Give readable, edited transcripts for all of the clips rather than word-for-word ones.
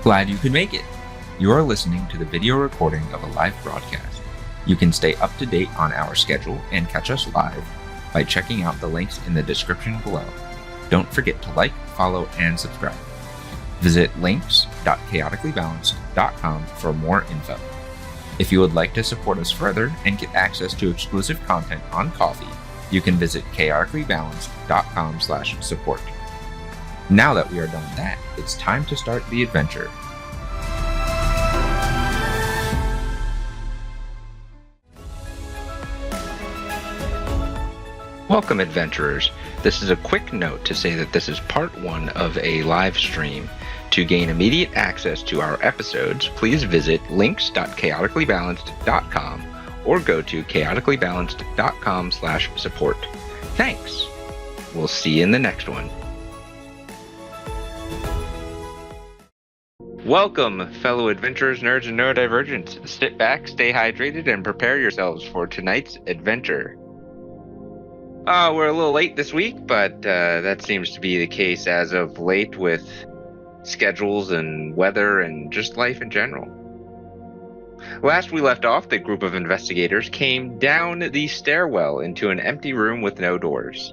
Glad you could make it. You are listening to the video recording of a live broadcast. You can stay up to date on our schedule and catch us live by checking out the links in the description below. Don't forget to like, follow, and subscribe. Visit links.chaoticallybalanced.com for more info. If you would like to support us further and get access to exclusive content on Ko-fi, you can visit chaoticallybalanced.com/support. Now that we are done with that, it's time to start the adventure. Welcome, adventurers. This is a quick note to say that this is part 1 of a live stream. To gain immediate access to our episodes, please visit links.chaoticallybalanced.com or go to chaoticallybalanced.com/support. Thanks. We'll see you in the next one. Welcome, fellow adventurers, nerds, and neurodivergents. Sit back, stay hydrated, and prepare yourselves for tonight's adventure. We're a little late this week, but that seems to be the case as of late with schedules and weather and just life in general. Last we left off, the group of investigators came down the stairwell into an empty room with no doors.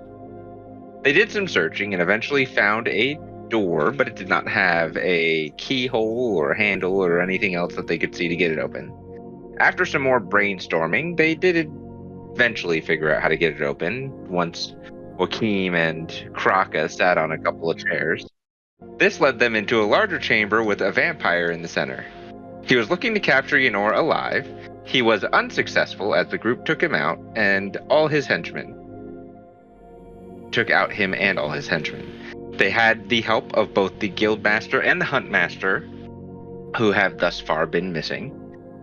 They did some searching and eventually found a door, but it did not have a keyhole or handle or anything else that they could see to get it open. After some more brainstorming, they did eventually figure out how to get it open once Joaquim and Kraka sat on a couple of chairs. This led them into a larger chamber with a vampire in the center. He was looking to capture Ynor alive. He was unsuccessful as the group took him out and all his henchmen. Took out him and all his henchmen. They had the help of both the Guildmaster and the Huntmaster, who have thus far been missing,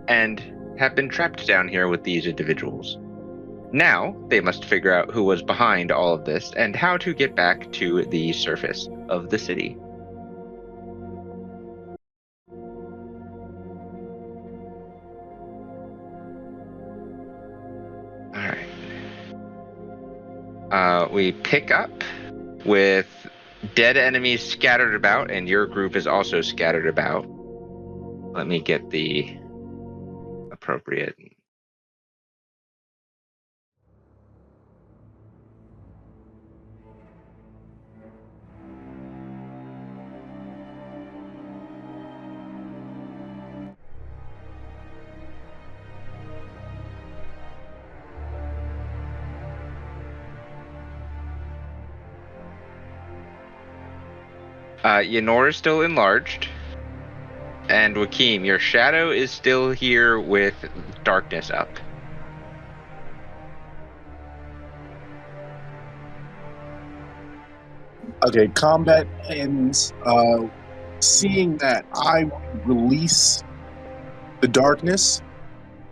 and have been trapped down here with these individuals. Now, they must figure out who was behind all of this and how to get back to the surface of the city. Alright. We pick up with dead enemies scattered about, and your group is also scattered about. Let me get the appropriate... Ynor is still enlarged, and Joaquim, your shadow is still here with darkness up. Okay, combat ends. Seeing that, I would release the darkness,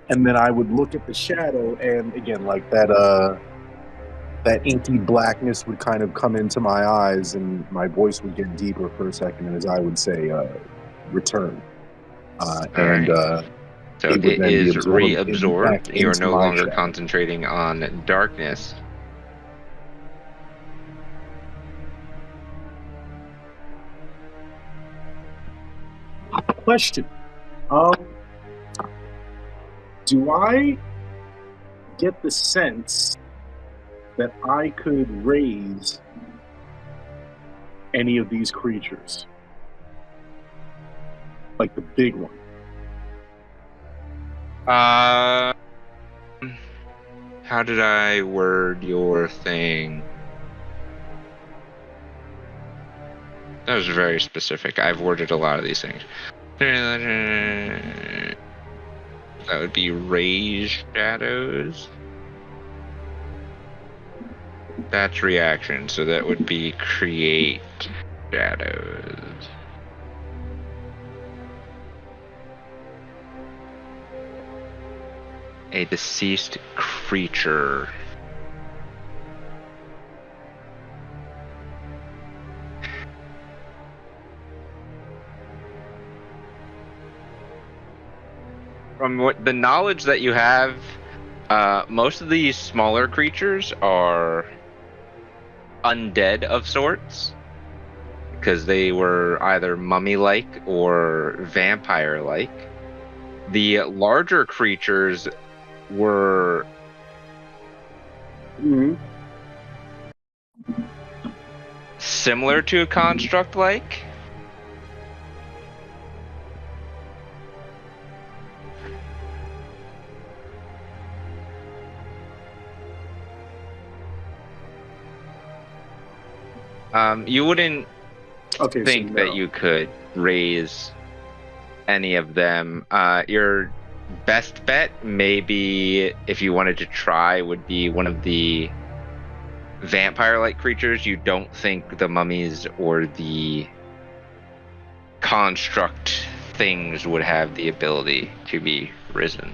and then I would look at the shadow, and again, like that inky blackness would kind of come into my eyes, and my voice would get deeper for a second as I would say, return. So it is reabsorbed. You're no longer shadow. Concentrating on darkness. Question. Do I get the sense that I could raise any of these creatures? Like the big one. How did I word your thing? That was very specific. I've worded a lot of these things. That would be raise shadows. That's reaction, so that would be create shadows. A deceased creature. From what the knowledge that you have, most of these smaller creatures are undead of sorts. because they were either mummy-like or vampire-like. The larger creatures were similar to a construct-like. You wouldn't think that you could raise any of them. Your best bet, maybe if you wanted to try, would be one of the vampire-like creatures. You don't think the mummies or the construct things would have the ability to be risen.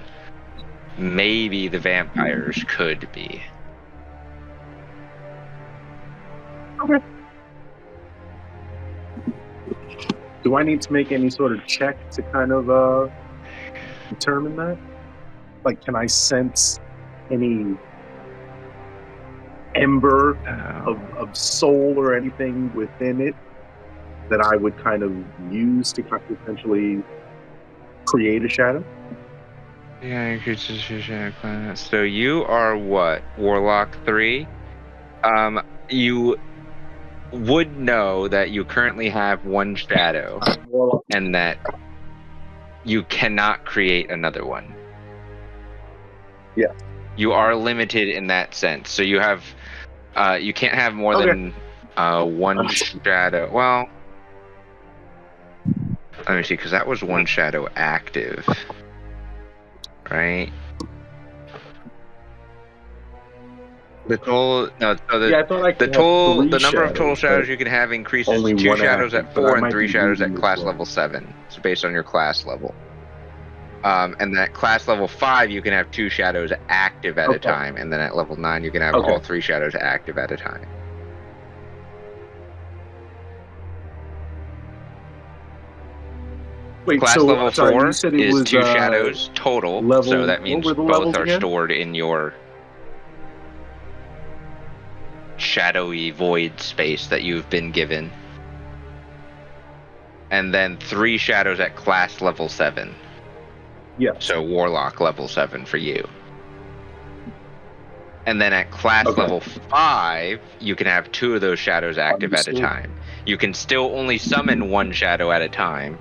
Maybe the vampires could be. Okay. Do I need to make any sort of check to kind of determine that? Like, can I sense any ember of soul or anything within it that I would kind of use to kind of essentially create a shadow? Yeah, shadow. So you are what? Warlock 3? You would know that you currently have one shadow and that you cannot create another one. Yeah. You are limited in that sense. So you have you can't have more than one shadow. Well, let me see, because that was one shadow active, right? The total, no, so the, the number of total shadows you can have increases to 2 shadows at 4 and 3 shadows at class level 7. It's based on your class level. And then at class level 5, you can have 2 shadows active at a time, and then at level 9, you can have all 3 shadows active at a time. Wait, class so, level 4 is was, 2 shadows total, level, so that means both are stored in your shadowy void space that you've been given. And then 3 shadows at class level 7. Yeah. So Warlock level 7 for you. And then at class level 5, you can have 2 of those shadows active at a time. You can still only summon 1 shadow at a time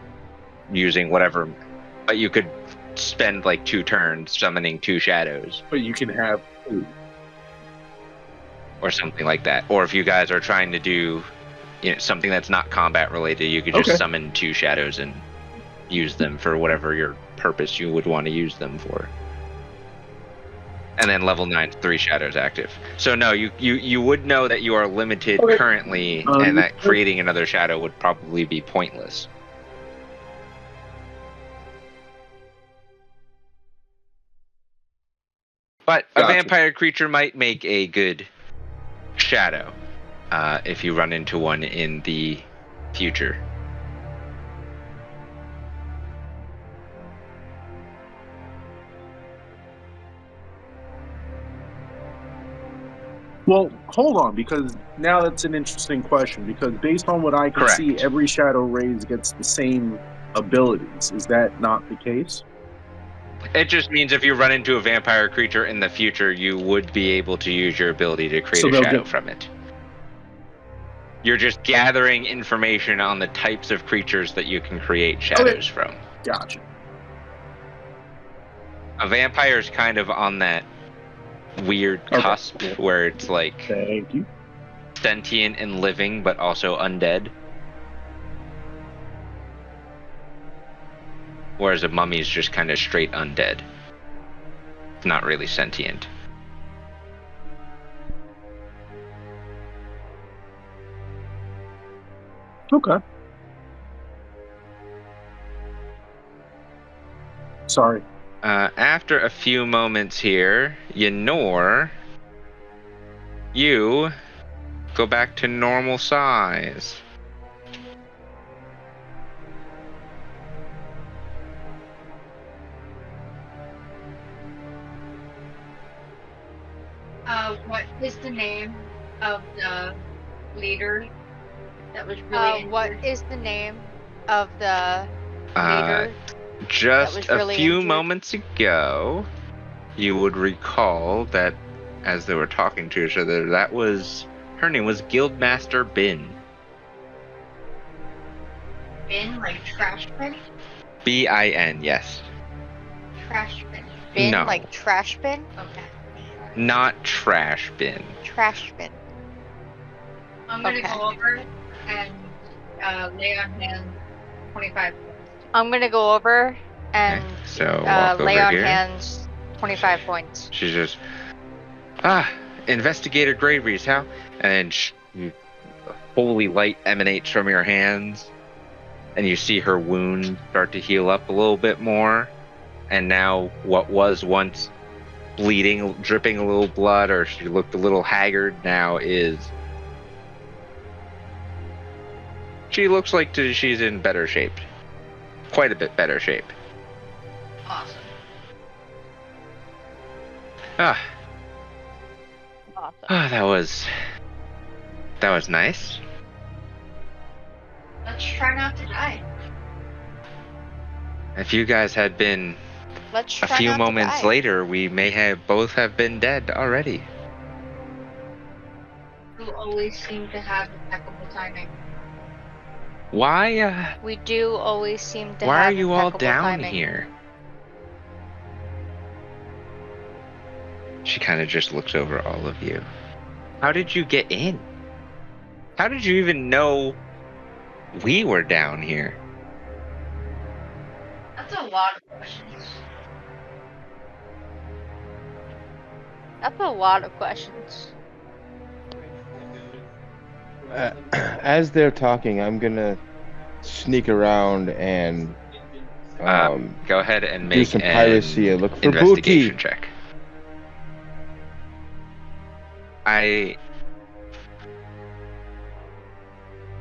using whatever, but you could spend like 2 turns summoning 2 shadows. But you can have 2. Or something like that. Or if you guys are trying to do something that's not combat related, you could just summon 2 shadows and use them for whatever your purpose you would want to use them for. And then level 9, 3 shadows active. So no, you would know that you are limited currently, and that creating another shadow would probably be pointless. But a vampire creature might make a good shadow if you run into one in the future. Well, hold on, because now that's an interesting question, because based on what I can see, every shadow raise gets the same abilities. Is that not the case? It just means if you run into a vampire creature in the future, you would be able to use your ability to create a shadow from it. You're just gathering information on the types of creatures that you can create shadows from. Gotcha. A vampire is kind of on that weird cusp where it's like sentient and living, but also undead. Whereas a mummy is just kind of straight undead. It's not really sentient. Okay. Sorry. After a few moments here, Yenor, you go back to normal size. What is the name of the leader That was really What is the name of the leader? Just a really few injured? moments ago, you would recall that as they were talking to each other, her name was Guildmaster Bin. bin, like trash bin? B-I-N, yes. Trash bin. Bin, No. like trash bin? Okay. Not trash bin. Trash bin. I'm gonna Okay. go over and lay on hands 25 points. I'm gonna go over and Okay, so walk lay over on here. hands 25 points. She's just, Investigator Graveries, how? And holy light emanates from your hands, and you see her wound start to heal up a little bit more. And now, what was once bleeding, dripping a little blood, or she looked a little haggard, now is. She looks like she's in better shape. Quite a bit better shape. Awesome. Awesome. That was nice. Let's try not to die. If you guys had been Let's a try few not to moments die. later, we may both have been dead already. You always seem to have impeccable timing. Why? We do always seem to Why have are you all impeccable down timing. here? She kind of just looks over all of you. How did you get in? How did you even know we were down here? That's a lot of questions. That's a lot of questions. As they're talking, I'm gonna sneak around and Go ahead and do make some an piracy and look for investigation booty. check.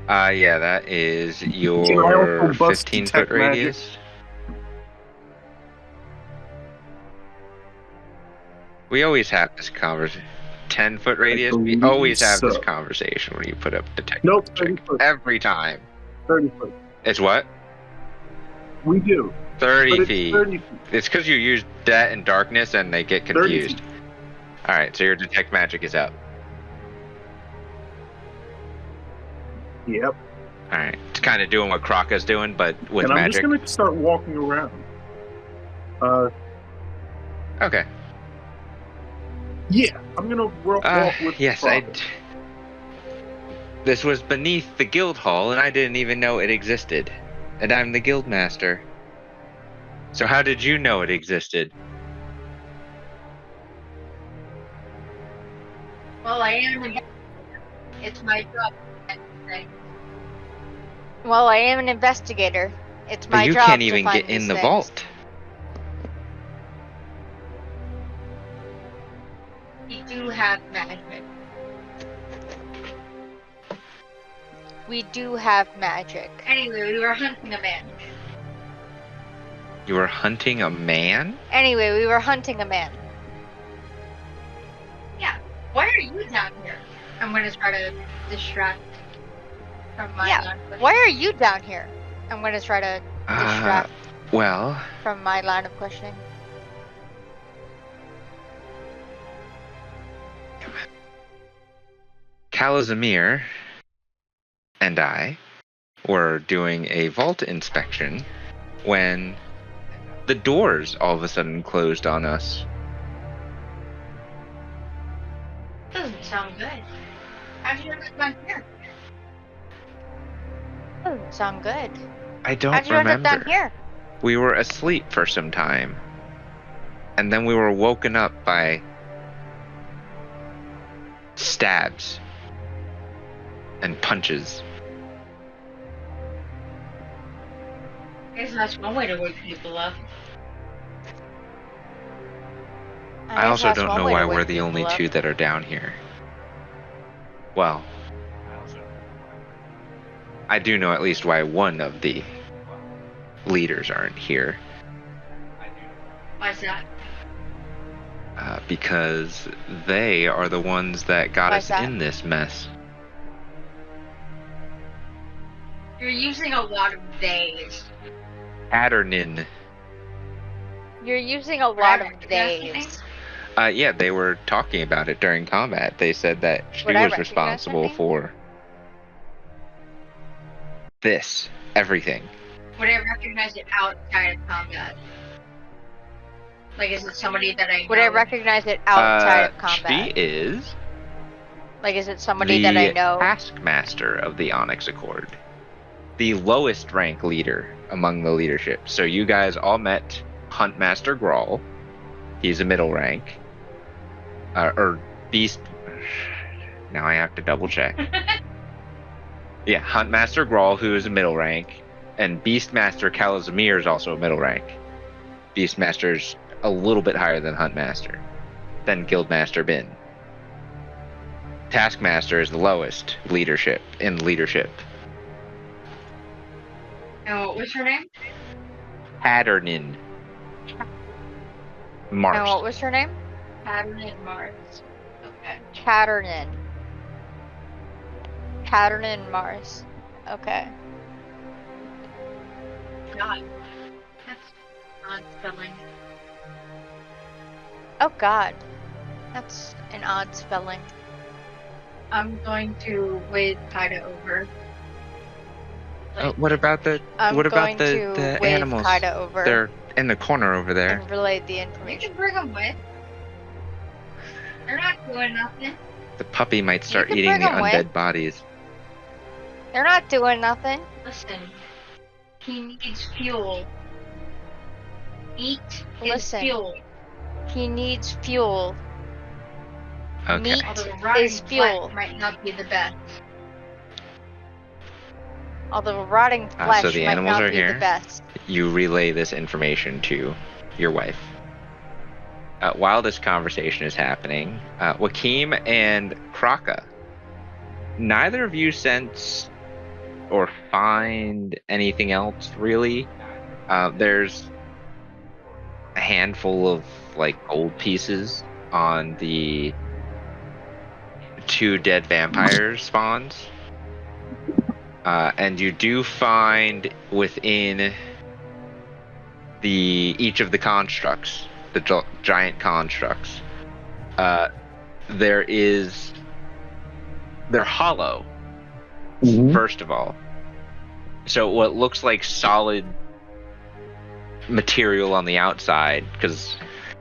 Yeah, that is Can I your also bust 15-foot detect magic? radius. We always have this conversation. 10-foot radius. We believe always have this so. conversation when you put up detect Nope, magic. 30 foot. Every time. 30 foot. It's what? We do. 30 But it's feet. 30 feet. It's because you use that and darkness and they get 30 confused. feet. Alright, so your detect magic is up. Yep. Alright. It's kind of doing what Kraka's doing, but with And I'm magic. just going to start walking around. Okay. Yeah, I'm going to walk with Yes, Kraka. This was beneath the guild hall, and I didn't even know it existed. And I'm the guild master. So how did you know it existed? Well, I am. It's my job. Well, I am an investigator. It's But my you job can't to even find get in these the things. vault. We do have magic. We do have magic. Anyway, we were hunting a man. You were hunting a man? Anyway, we were hunting a man. Why are you down here? I'm gonna try to distract from my Yeah, line of Why are you down here? I'm gonna try to distract Well, from my line of questioning. Kalazamir and I were doing a vault inspection when the doors all of a sudden closed on us. Doesn't sound good. How'd you get down here? Doesn't sound good. I don't How'd you end up remember. down here? We were asleep for some time. And then we were woken up by stabs and punches. I guess that's one way to wake people up. I guess also that's don't one know way to why wake we're the people only up. two that are down here. Well, I do know at least why one of the leaders aren't here. Why's that? Because they are the ones that got Why's us that? in this mess. You're using a lot of days. Patternin. You're using a lot of recognize the days. Yeah, they were talking about it during combat. They said that she Would I was recognize responsible that name? for this, everything. Would I recognize it outside of combat? Like, is it somebody that I know? Would I recognize it outside of She combat? is Like, is it somebody the that I know? taskmaster of the Onyx Accord, the lowest rank leader among the leadership. So you guys all met Huntmaster Grawl. He's a middle rank. Or Beast. Now I have to double check. Yeah, Huntmaster Grawl, who is a middle rank, and Beastmaster Kalazamir is also a middle rank. Beastmaster's a little bit higher than Huntmaster, then Guildmaster Bin. Taskmaster is the lowest leadership in leadership. And what was her name? Patternin. Mars. And what was her name? Patternin Mars. Okay. Patternin. Patternin Mars. Okay. God. That's odd spelling. Oh God. That's an odd spelling. I'm going to wave Kaida over. What about the I'm what about going to the wave animals? Kaida over They're in the corner over there. and relay the You information. can bring them with. They're not doing nothing. The puppy might start can eating bring the 'em with. undead bodies. They're not doing nothing. Listen. He needs fuel. Eat his Listen. fuel. He needs fuel. Okay. Meat Although rotting is fuel. flesh might not be the best. Although rotting flesh so the might animals not are be here. the best. You relay this information to your wife. While this conversation is happening, Wakim and Kraka, neither of you sense or find anything else really. There's a handful of like gold pieces on the 2 dead vampire spawns. And you do find within each of the constructs, the giant constructs, they're hollow. Mhm. First of all, so what looks like solid material on the outside, because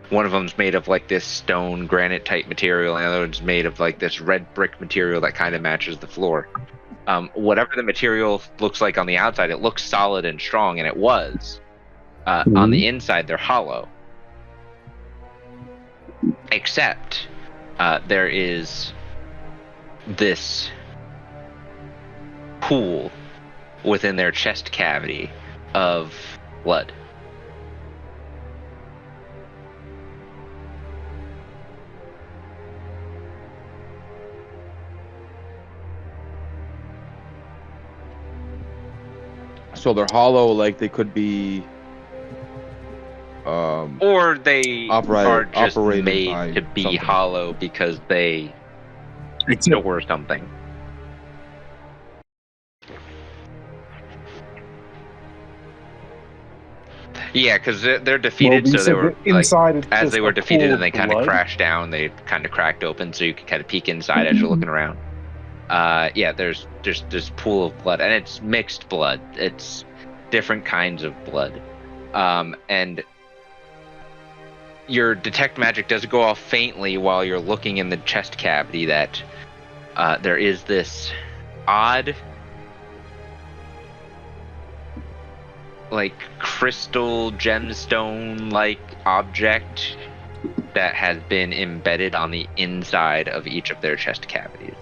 one of them's made of like this stone granite type material, and the other one's made of like this red brick material that kind of matches the floor. Whatever the material looks like on the outside, it looks solid and strong, and it was. On the inside, they're hollow. Except, there is this pool within their chest cavity of blood. So they're hollow, like they could be. Or they are just operated by made to be something. hollow because they Except store something. Yeah, because they're defeated, well, so they were like, inside. It's as just they were a defeated pool and they of kind of blood. crashed down, they kind of cracked open, so you can kind of peek inside as you're looking around. Yeah, there's just this pool of blood, and it's mixed blood. It's different kinds of blood, and your detect magic does go off faintly while you're looking in the chest cavity that there is this odd, like crystal gemstone like object that has been embedded on the inside of each of their chest cavities.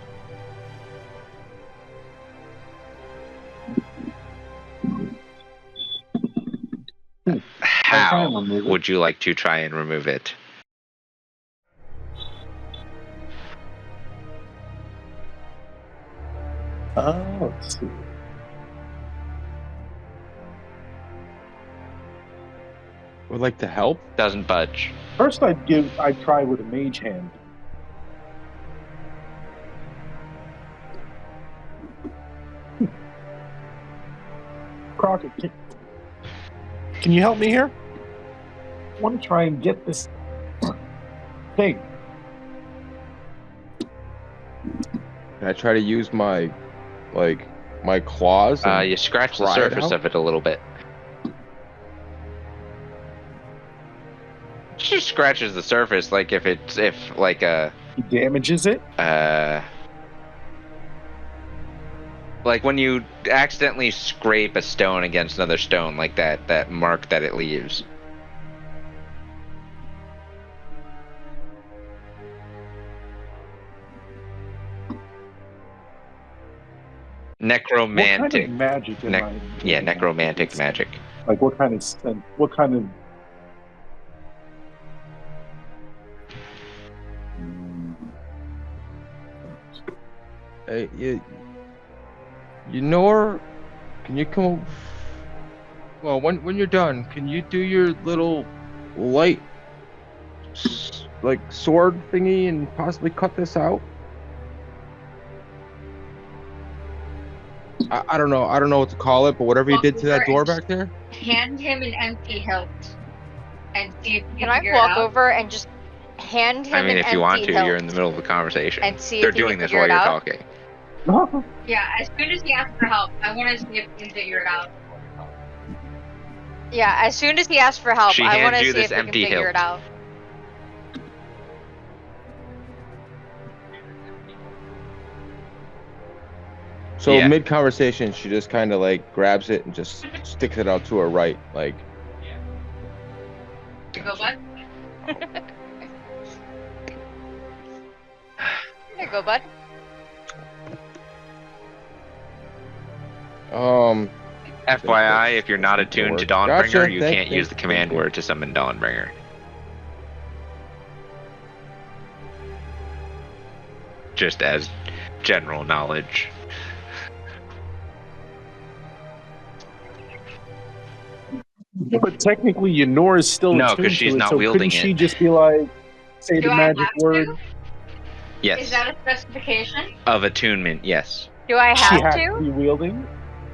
How would you like to try and remove it? Let's see. Would like to help. Doesn't budge. First, I'd try with a mage hand. Crockett, can you help me here? I want to try and get this thing. Can I try to use my claws? and You scratch the pry it surface out? of it a little bit. Just scratches the surface, like if He damages it. like when you accidentally scrape a stone against another stone, like that mark that it leaves. Necromantic. What kind of magic am I? Yeah, necromantic magic. Like what kind of Hey, you know her? Can you come? Well, when you're done, can you do your little light, sword thingy and possibly cut this out? I don't know. I don't know what to call it, but whatever you did to that door back there. Hand him an empty hilt and see if you Can I figure walk it out. over and just hand him I mean, an if you want empty to, you're in hilt the middle of a conversation. and see They're if he doing can this figure while it you're out? talking. Yeah, as soon as he asks for help, I want to see if he can figure it out. Yeah, as soon as he asks for help, She I want hands to you see this if he can empty figure hilt. it out. So Yeah. mid conversation, she just kind of grabs it and just sticks it out to her right, You go, bud? Here you go, bud. FYI, if you're not attuned to Dawnbringer, Gotcha. you Thank- can't use thank- the command thank you. word to summon Dawnbringer. Just as general knowledge. But technically, Ynor is still No, 'cause attuned she's to it, not so wielding couldn't she it. just be like, say Do the I magic have word? to? Is Yes. that a specification? Of attunement, yes. Do I She have has to? to be wielding.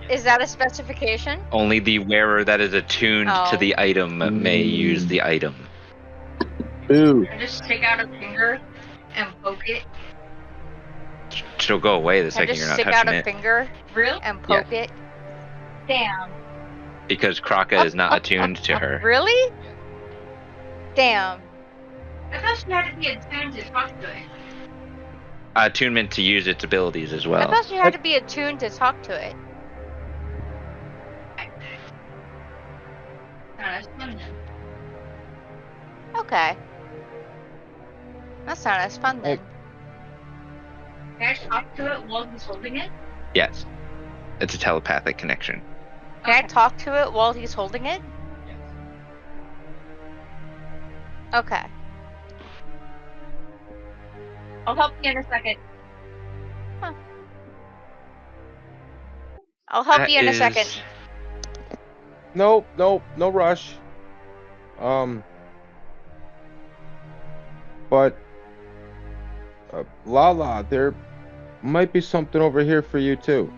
Is that a specification? Only the wearer that is attuned to Oh. the item may use the item. Ooh, I just stick out a finger and poke it. She'll go away the Can I second just you're not stick out touching a it. finger Really? and poke it? Damn. Because Kraka is not attuned to her. Really? Damn. I thought she had to be attuned to talk to it. Attunement to use its abilities as I well. thought you had to be attuned to talk to it. That's fun then. Okay. That's not as fun then. Can I talk to it while he's holding it? Yes. It's a telepathic connection. Can I talk to it while he's holding it? Okay. I'll help you in a second. I'll help That you in a is- second. Nope, no rush. But Lala, there might be something over here for you too.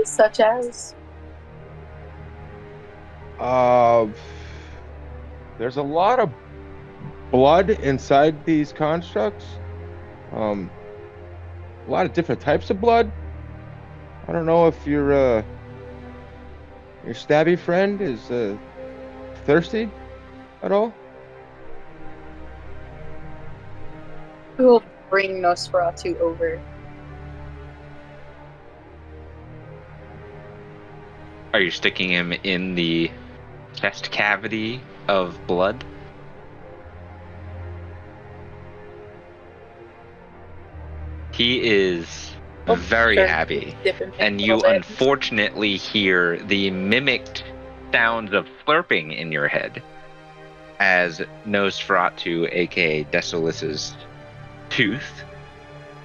Such as? There's a lot of blood inside these constructs. A lot of different types of blood. I don't know if your stabby friend is thirsty at all. Who will bring Nosferatu over? Are you sticking him in the chest cavity of blood? He is Oh, very sure. happy. Dip and pick And a you little bit. unfortunately hear the mimicked sounds of slurping in your head as Nosferatu, aka Desolus's tooth,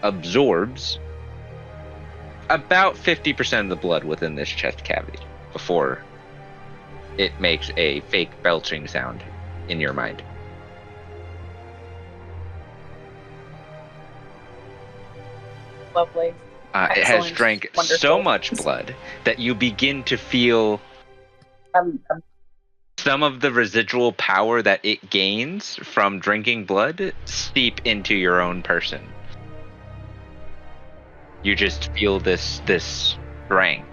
absorbs about 50% of the blood within this chest cavity before it makes a fake belching sound in your mind. Lovely. It has Excellent. drank so Wonderful. much blood that you begin to feel I'm some of the residual power that it gains from drinking blood seep into your own person. You just feel this strength.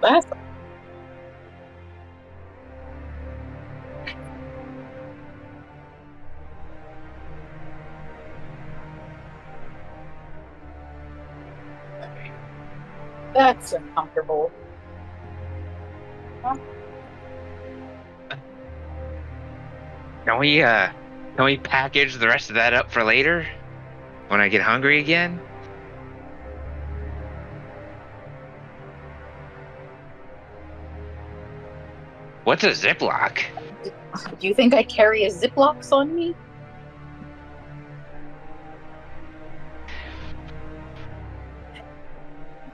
that's That's uncomfortable. Can we package the rest of that up for later? When I get hungry again? What's a Ziploc? Do you think I carry a Ziplocs on me?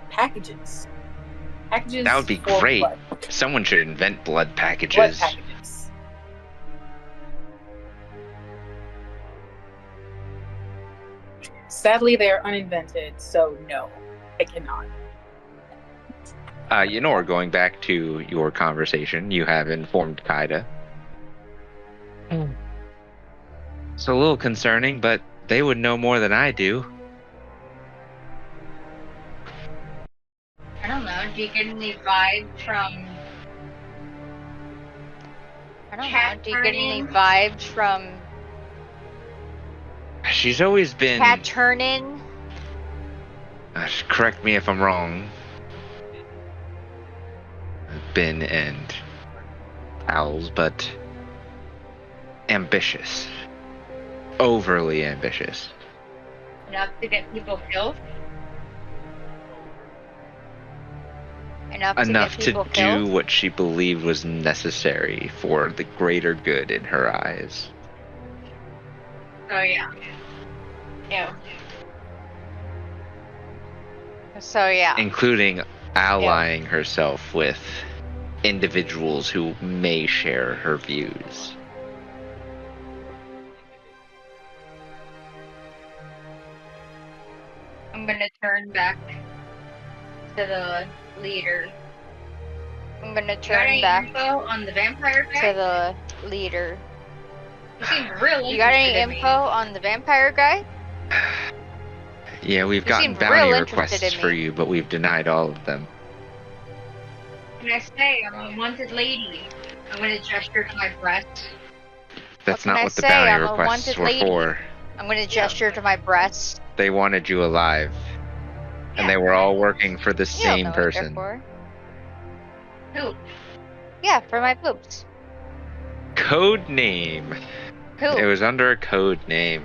Packages. Packages. That would be for great. Blood. Someone should invent blood packages. Blood packages. Sadly, they are uninvented, so no, I cannot. Going back to your conversation, you have informed Kaida. It's a little concerning, but they would know more than I do. I don't know. Do you get any vibes from? I don't know. Cat Do you get any turning? vibes from She's always been... cat turning? Correct me if I'm wrong. Bin and owls, but ambitious. Overly ambitious. Enough to get people killed? Enough Enough to to get people do killed? what she believed was necessary for the greater good in her eyes. Oh yeah. Yeah. So yeah. Including allying herself with individuals who may share her views. I'm gonna turn back to the leader. I'm gonna You got turn any back info on the vampire guy? to the leader. He seemed real You got any interested in me. info on the vampire guy? Yeah, we've You gotten seemed bounty real interested requests in for me. you, but we've denied all of them. Can I say I'm a wanted lady? I'm gonna gesture to my breast. That's can not I what the say? bounty I'm a requests wanted were lady. for. I'm gonna gesture to my breast. They wanted you alive. And they were all working for the You don't same know what they're person. for. Who? Yeah, for my boobs. Code name. Who? It was under a code name.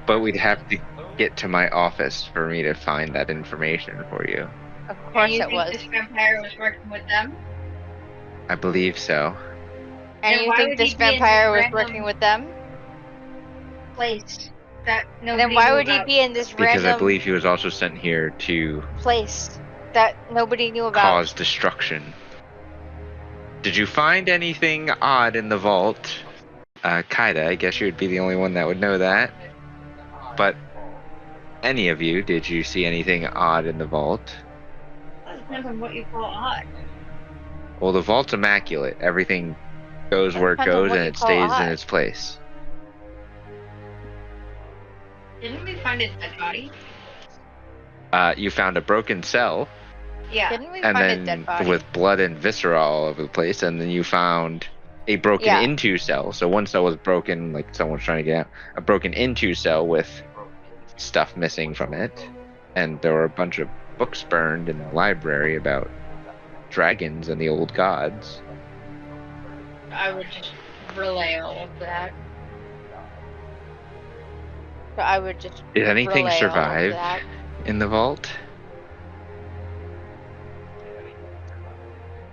But we'd have to get to my office for me to find that information for you. Of And course you it think was. this vampire was working with them? I believe so. And Then you why think would this he be in vampire was random working with them? Place that And nobody then why knew would he about. be in this Because I random believe he was also sent here to place that nobody knew about? cause destruction. Did you find anything odd in the vault? Kaida, I guess you would be the only one that would know that. But any of you, did you see anything odd in the vault? That depends on what you call odd. Well, the vault's immaculate. Everything goes That where it depends on goes what and you it call stays in odd. its place. Didn't we find his dead body? You found a broken cell, Yeah. Didn't we and find a then dead body? with blood and viscera all over the place, and then you found a broken Yeah. into cell. So one cell was broken, like someone was trying to get out. A broken into cell with stuff missing from it, and there were a bunch of books burned in the library about dragons and the old gods. I would just relay all of that. So I would just Did anything relay all of survive that. in the vault?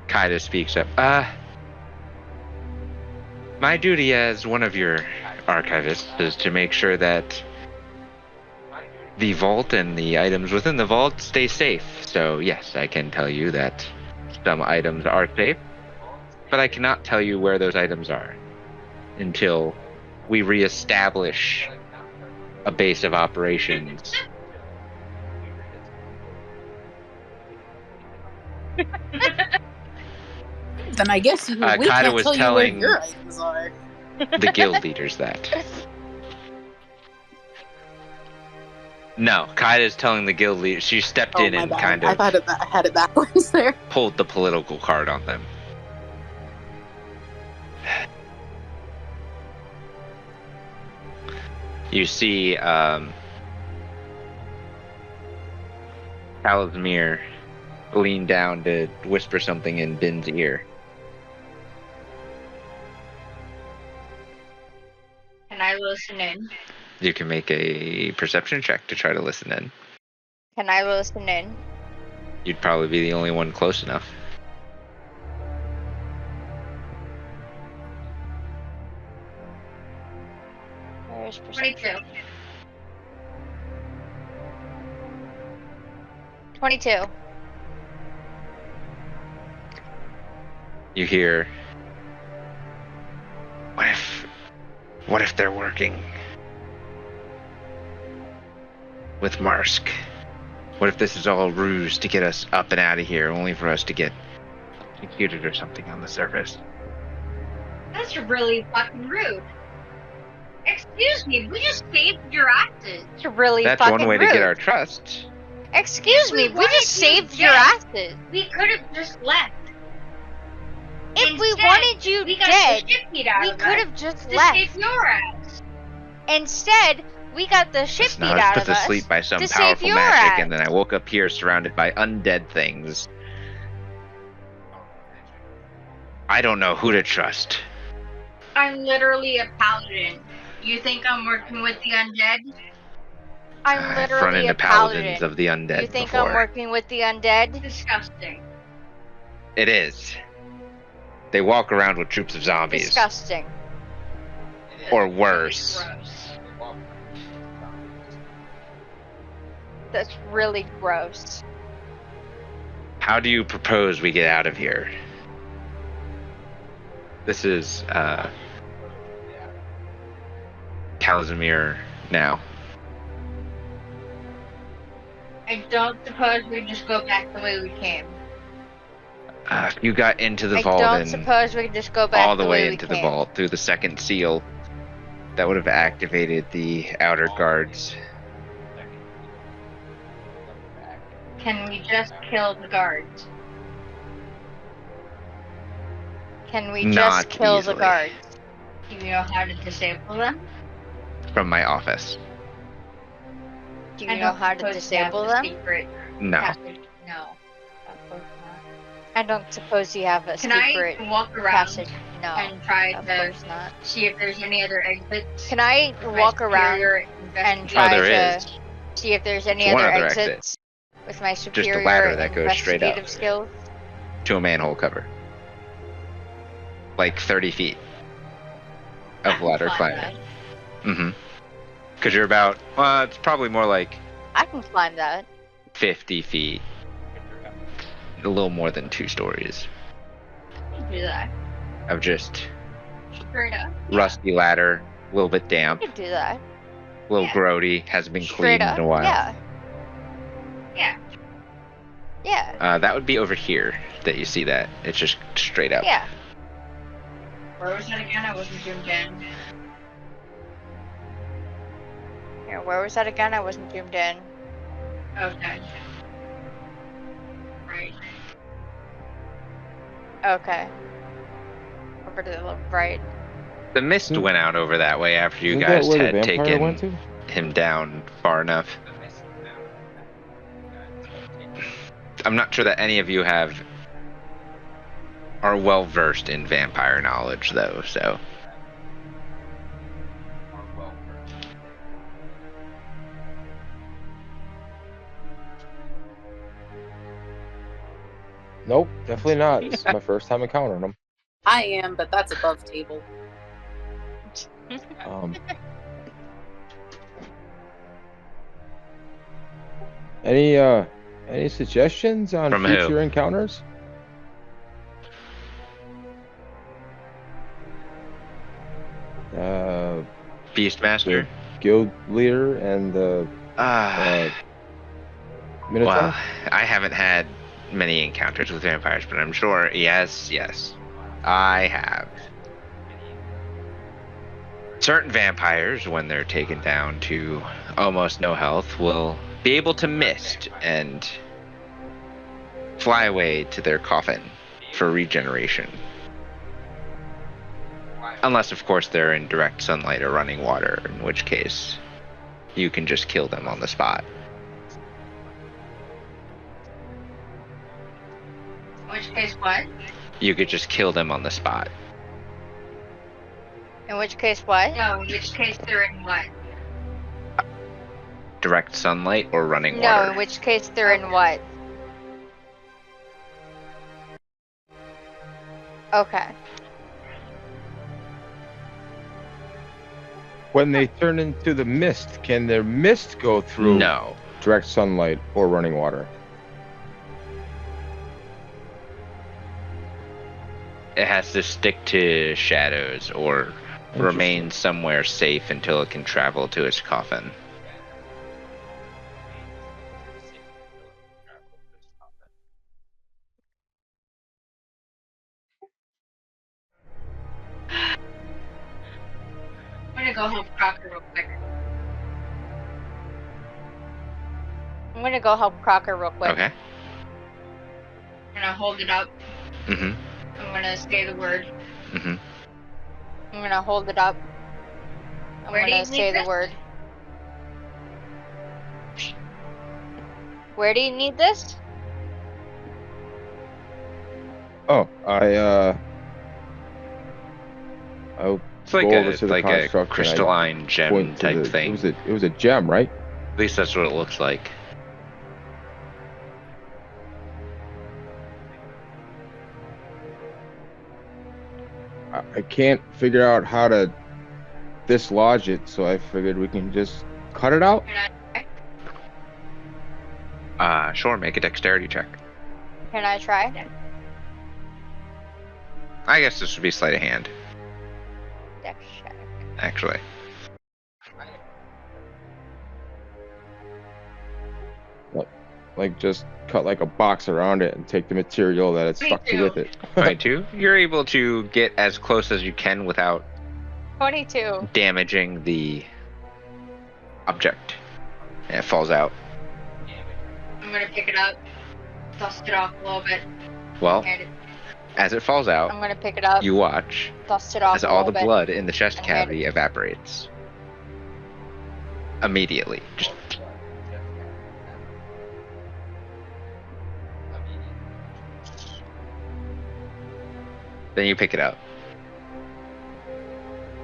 Kaida speaks up. My duty as one of your archivists is to make sure that the vault and the items within the vault stay safe. So yes, I can tell you that some items are safe, but I cannot tell you where those items are until we reestablish a base of operations. Then I guess we Kaida can't was tell you telling- where your items are. The guild leaders that. No, Kaida's telling the guild leaders. She stepped in my and bad. kind I of thought I had it backwards there. pulled the political card on them. You see, Kalamir lean down to whisper something in Bin's ear. Can I listen in? You can make a perception check to try to listen in. Can I listen in? You'd probably be the only one close enough. Where's perception? 22. 22. You hear, what if they're working with Marsk? What if this is all a ruse to get us up and out of here, only for us to get executed or something on the surface? That's really fucking rude. Excuse me, we just saved your asses. It's really That's fucking one way rude. to get our trust. Excuse me, we just saved your asses. We could have just left. If we Instead, wanted you We got dead, the shit beat out we of could us have just to left. save your ass. Instead, we got the shit Just beat not out put of to us. sleep by some to save powerful your magic, ass. and then I woke up here surrounded by undead things. I don't know who to trust. I'm literally a paladin. You think I'm working with the undead? I'm I've run literally into a paladin. paladins of the undead You think before. I'm working with the undead? Disgusting. It is. They walk around with troops of zombies. Disgusting. Or worse. Gross. That's really gross. How do you propose we get out of here? This is, Kalamir now. I don't suppose we just go back the way we came. If you got into the I vault don't and suppose we can just go back all the way we into the came. vault through the second seal, that would have activated the outer guards. Can we just kill the guards? Can we Not just kill easily. the guards? Do you know how to disable them? From my office. Do I you know don't how to suppose you have disable the them? secret No. passage. No. Of course not. I don't suppose you have a Can secret I walk around passage. No, and try of to course not. see if there's any other exits? Can I with my walk around superior and investigation? try Oh, there to is. see if there's any There's one other other exits with my superior ladder that goes straight up. investigative skills? To a manhole cover. Like 30 feet I of can ladder climb climbing. Mm-hmm. Because you're about, well, it's probably more like I can climb that. 50 feet. A little more than 2 stories that. I can do that. of just Straight up. rusty ladder, a little bit damp, I can do that. a little Yeah. grody, hasn't been Straight cleaned up. in a while. Yeah. Yeah. Yeah. That would be over here that you see that. It's just straight up. Yeah. Where was that again? I wasn't zoomed in. Here, where was that again? I wasn't zoomed in. Okay. Right. Okay. Over to the right. The mist Hmm. went out over that way after you Isn't that guys where the had vampire taken went to? him down far enough. I'm not sure that any of you are well versed in vampire knowledge though, so Nope, definitely not. This is my first time encountering them. I am, but that's above table. Um, any suggestions on From who? future encounters? Beastmaster. guild leader and the Minotaur? Well, I haven't had many encounters with vampires, but I'm sure, yes, I have. Certain vampires, when they're taken down to almost no health, will be able to mist and fly away to their coffin for regeneration. Unless, of course, they're in direct sunlight or running water, in which case you can just kill them on the spot. In which case, what? You could just kill them on the spot. In which case, what? No, in which case they're in what? Direct sunlight or running No, water. in which case they're in what? Okay. When they turn into the mist, can their mist go through No. direct sunlight or running water? It has to stick to shadows or remain somewhere safe until it can travel to its coffin. I'm gonna go help Crocker real quick. I'm gonna go help Crocker real quick. Okay. I'm gonna hold it up. Mm-hmm. I'm gonna say the word. Mm-hmm. I'm gonna hold it up. I'm Where do gonna you say need the this? word. Where do you need this? Oh, I'll It's like go over to the a construct and I crystalline gem point to type the- thing. It was a gem, right? At least that's what it looks like. I can't figure out how to dislodge it, so I figured we can just cut it out. Sure, make a dexterity check. Can I try? I guess this would be sleight of hand, Dex check. actually. Like just cut like a box around it and take the material that it's stuck to with it. 22. You're able to get as close as you can without 22. damaging the object. And it falls out. I'm gonna pick it up, dust it off a little bit, Well, hand it. as it falls out, I'm gonna pick it up, you watch dust it off as a all little the bit. blood in the chest and hand cavity evaporates. Immediately. Just then you pick it up.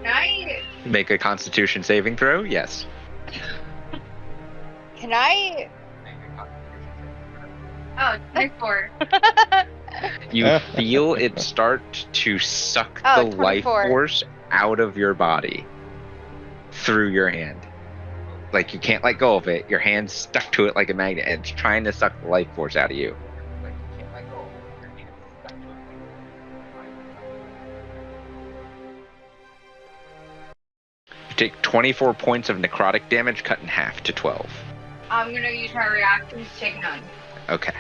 Can I? Make a constitution saving throw? Yes. Can I? Oh, 24. You feel it start to suck Oh, the life 24. force out of your body through your hand. Like you can't let go of it. Your hand's stuck to it like a magnet and it's trying to suck the life force out of you. You take 24 points of necrotic damage cut in half to 12. I'm gonna use my reaction to take none. Okay.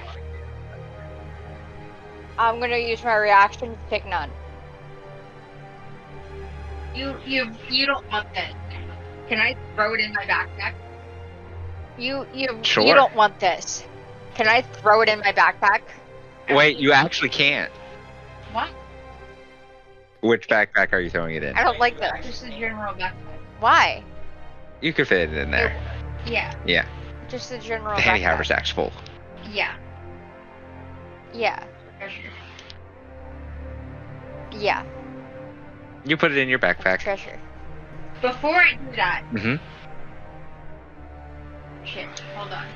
I'm gonna use my reaction to take none. You don't want this. Can I throw it in my backpack? You Sure. don't want this. Can I throw it in my backpack? Wait, you actually can't. What? Which backpack are you throwing it in? I don't like this. Just a general backpack. Why? You could fit it in there. Yeah. Yeah. Just a general The handy backpack. haversack's full. Yeah. Yeah. Treasure. Yeah. You put it in your backpack. Treasure. Before I do that, Mm-hmm. shit. Hold on.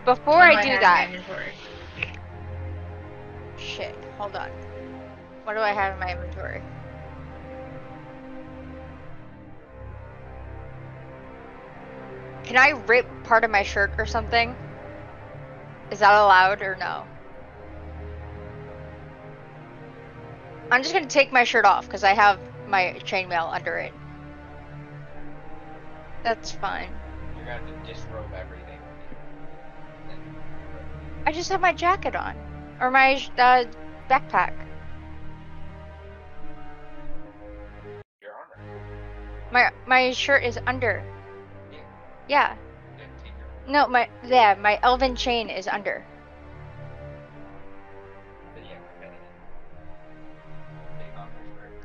Before What I do do have that. in my inventory? Shit. Hold on. What do I have in my inventory? Can I rip part of my shirt or something? Is that allowed or no? I'm just gonna take my shirt off because I have my chainmail under it. That's fine. You're gonna have to disrobe everything. I just have my jacket on. Or my backpack. Your armor. My shirt is under. Yeah. Yeah. No, my elven chain is under.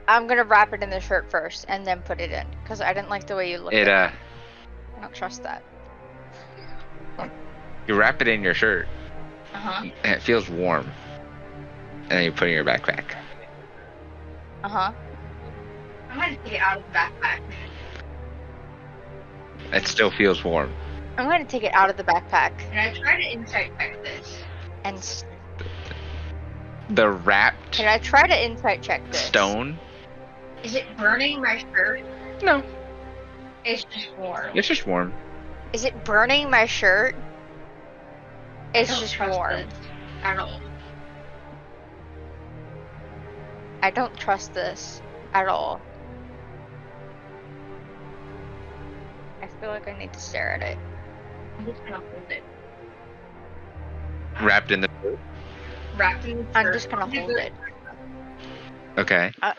I'm gonna wrap it in the shirt first and then put it in, because I didn't like the way you looked at it. I don't trust that. You wrap it in your shirt, Uh-huh. and it feels warm. And then you put it in your backpack. Uh-huh. I'm gonna take it out of the backpack. It still feels warm. I'm gonna take it out of the backpack And I try to insight check this. and The wrapped can I try to insight check this? stone. Is it burning my shirt? No, It's just warm. it's just warm. Is it burning my shirt? I It's don't just trust warm. this at all. I don't trust this at all. I feel like I need to stare at it. I'm just gonna hold it. Wrapped in the. Wrapped in the I'm shirt. just gonna hold it. Okay. Hey,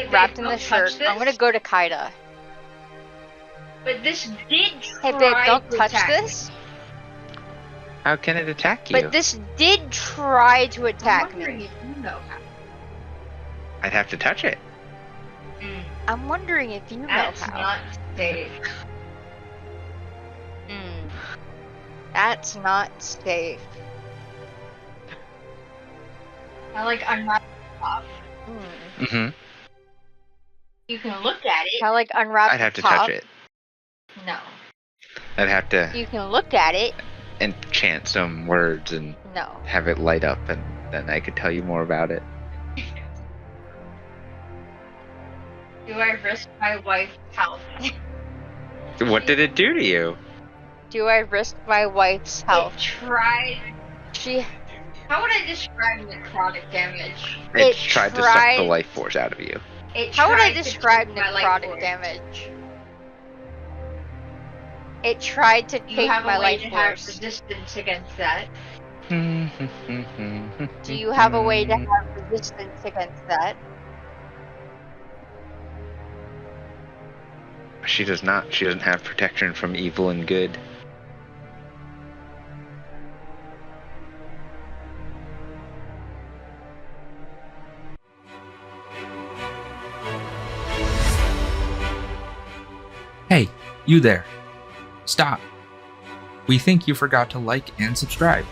babe, Wrapped in the don't touch shirt. I'm this. gonna go to Kaida. But this did Hey try babe, don't to touch attack this. How can it attack you? But this did try to me. attack I'm wondering me. if you know how. I'd have to touch it. I'm wondering if you know That's how. not safe. That's not safe. I like unwrap the top. Mm-hmm. You can look at it. I like unwrap I'd have the to top. touch it. No. I'd have to You can look at it. and chant some words and No. have it light up, and then I could tell you more about it. Do I risk my wife's health? What did it do to you? Do I risk my wife's health? It tried. She How would I describe necrotic damage? It It tried to suck tried- the life force out of you. It How would I tried to describe take my life necrotic force. damage? It tried to Do you take have my a way life to have force. resistance against that? Do you have a way to have resistance against that? She does not. She doesn't have protection from evil and good. Hey, you there. Stop. We think you forgot to like and subscribe.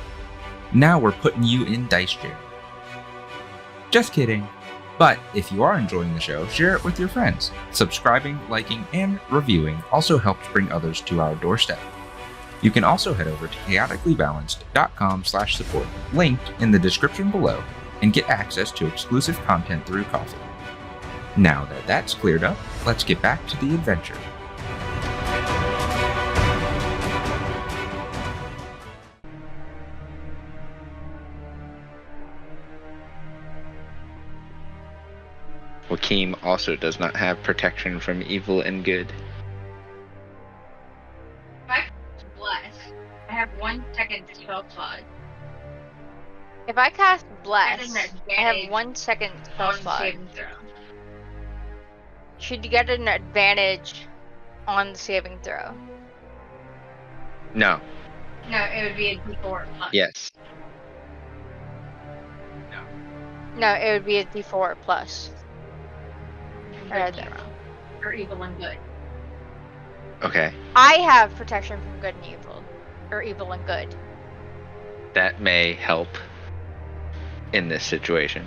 Now we're putting you in dice jail. Just kidding. But if you are enjoying the show, share it with your friends. Subscribing, liking, and reviewing also helps bring others to our doorstep. You can also head over to chaoticallybalanced.com/support, linked in the description below, and get access to exclusive content through Coffee. Now that that's cleared up, let's get back to the adventure. Joaquim also does not have protection from evil and good. If I bless, I have 1 second spell slot. If I cast That Bless, is an I advantage have 1 second spell on slot. saving throw. Should you get an advantage on the saving throw? No. No, it would be a D4 plus. Yes. No, it would be a D4 plus. I read that wrong. Or evil and good. Okay. I have protection from good and evil. Or evil and good. That may help in this situation.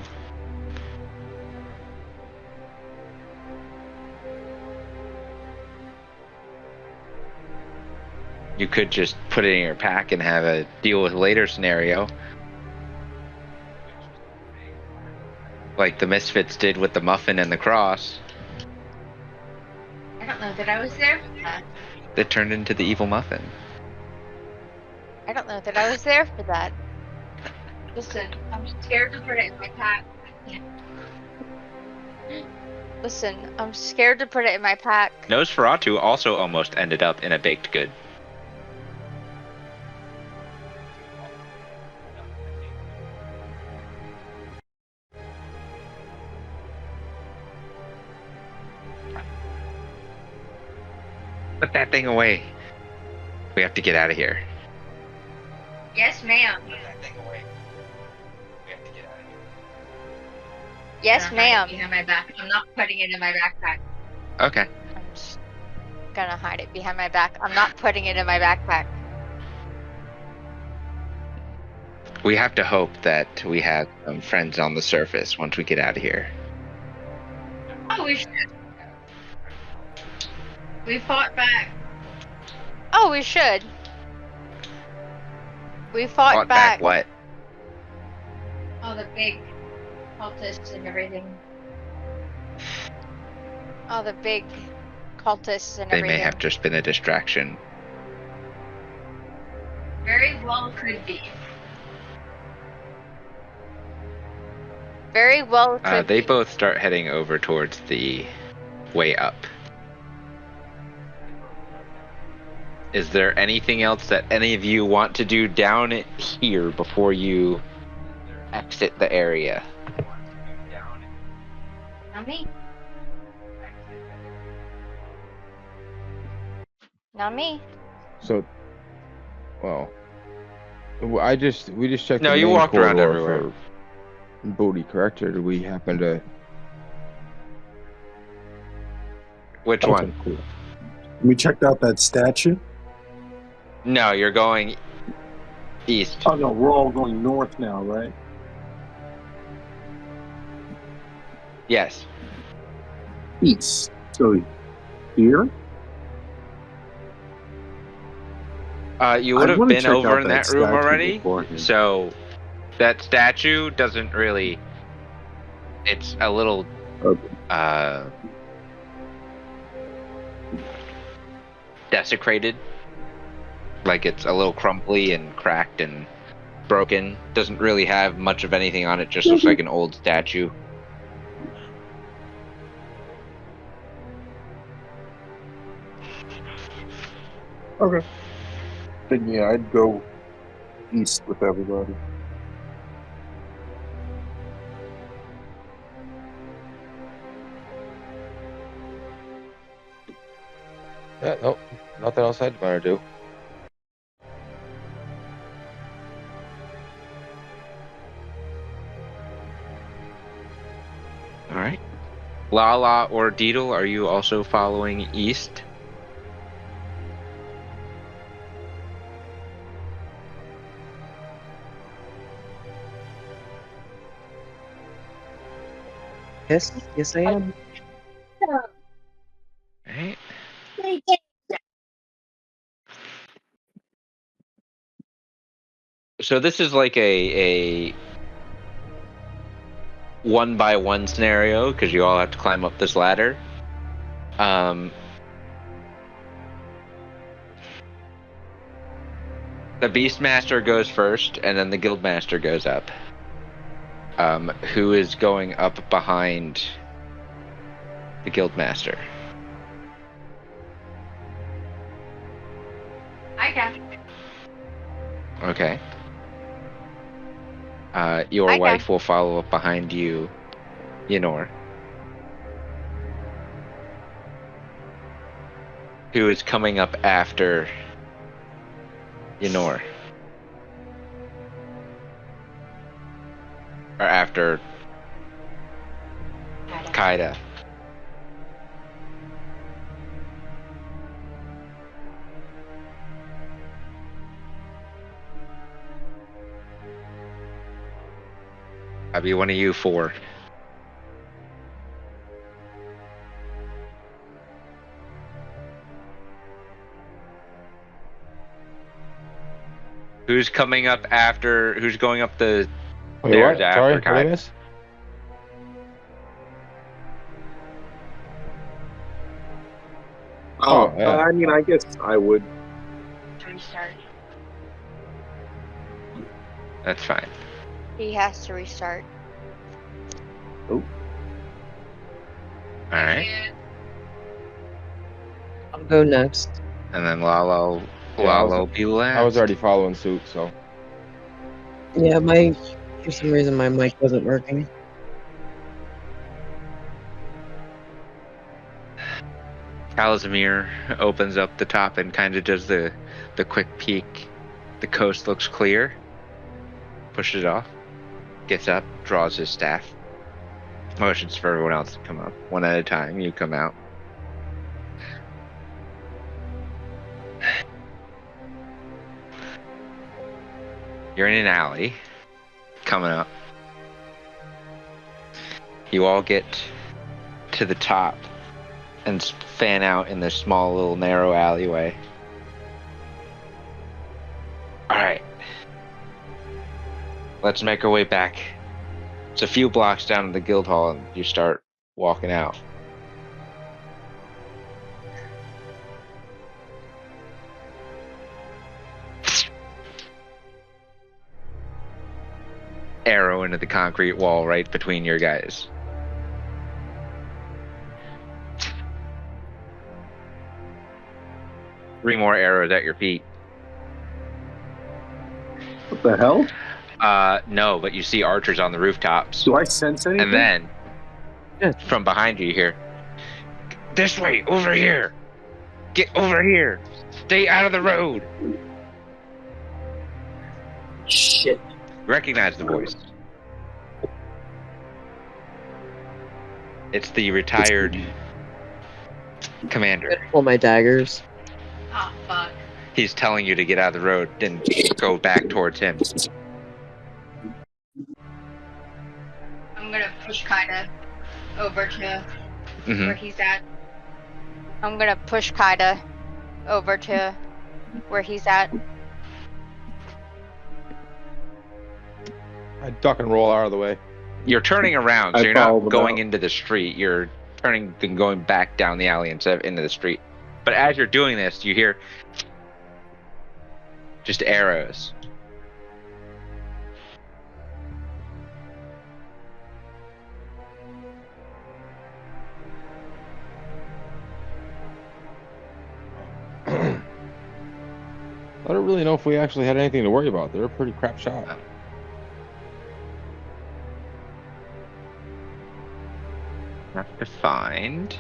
You could just put it in your pack and have a deal with later scenario. Like the Misfits did with the muffin and the cross. I don't know that I was there for that. That turned into the evil muffin. I don't know that I was there for that. Listen, I'm scared to put it in my pack. Listen, I'm scared to put it in my pack. Nosferatu also almost ended up in a baked good. Put that thing away. We have to get out of here. Yes, ma'am. Put that thing away. We have to get out of here. Yes, I'm gonna hide it ma'am. behind my back. I'm not putting it in my backpack. Okay. I'm just gonna hide it behind my back. I'm not putting it in my backpack. We have to hope that we have some friends on the surface once we get out of here. Oh, we should. We fought back. Oh, we should. We fought back. What? All the big cultists and everything. All the big cultists and They everything. may have just been a distraction. Very well could be. Very well could They be. both start heading over towards the way up. Is there anything else that any of you want to do down here before you exit the area? Not me. Not me. So, well, we just checked. No, the you main walked around corridor everywhere. for booty, correct? Or did we happen to? Which Okay, one? cool. We checked out that statue. No, you're going east. Oh no, we're all going north now, right? Yes. East. So here. You would I have wanna been check over out in that that room statue already. beforehand. So that statue doesn't really. It's a little. Okay. Desecrated. Like it's a little crumbly and cracked and broken. Doesn't really have much of anything on it. Just looks like an old statue. Okay. Then yeah, I'd go east with everybody. Yeah, nope, nothing else I'd want to do. All right. Lala or Deedle, are you also following east? Yes, I am. All right. So this is like a 1-by-1 scenario because you all have to climb up this ladder. The Beastmaster goes first, and then the Guildmaster goes up. Who is going up behind the Guildmaster? I can. Okay. Your I wife can. will follow up behind you, Yenor. Who is coming up after Yenor? Or after Kaida? I'll be one of you four. Who's coming up after? Who's going up the Wait, stairs what? after Sorry, what did I Kaida? miss? Oh, yeah. I mean, I guess I would. Restart. That's fine. He has to restart. All right. Yeah. I'll go next. And then Lalo Yeah, be last. I was already following suit, so. Yeah, for some reason my mic wasn't working. Casimir opens up the top and kind of does the quick peek. The coast looks clear. Pushes it off. Gets up, draws his staff. Motions for everyone else to come up. One at a time, you come out. You're in an alley. Coming up. You all get to the top and fan out in this small little narrow alleyway. Alright. Let's make our way back. It's a few blocks down to the guild hall and you start walking out. Arrow into the concrete wall right between your guys. Three more arrows at your feet. What the hell? No, but you see archers on the rooftops. Do I sense anything? And then, Yeah. from behind you hear, this way, over here. Get over here. Stay out of the road. Shit. Recognize the voice. It's the retired commander. Pull my daggers. Oh, fuck. He's telling you to get out of the road and go back towards him. I'm gonna push Kaida over to Mhm. where he's at. I'm gonna push Kaida over to where he's at. I duck and roll out of the way. You're turning around, so I you're follow not them going out. into the street. You're turning and going back down the alley instead of into the street. But as you're doing this, you hear just arrows. I don't really know if we actually had anything to worry about. They're a pretty crap shot. Have to find.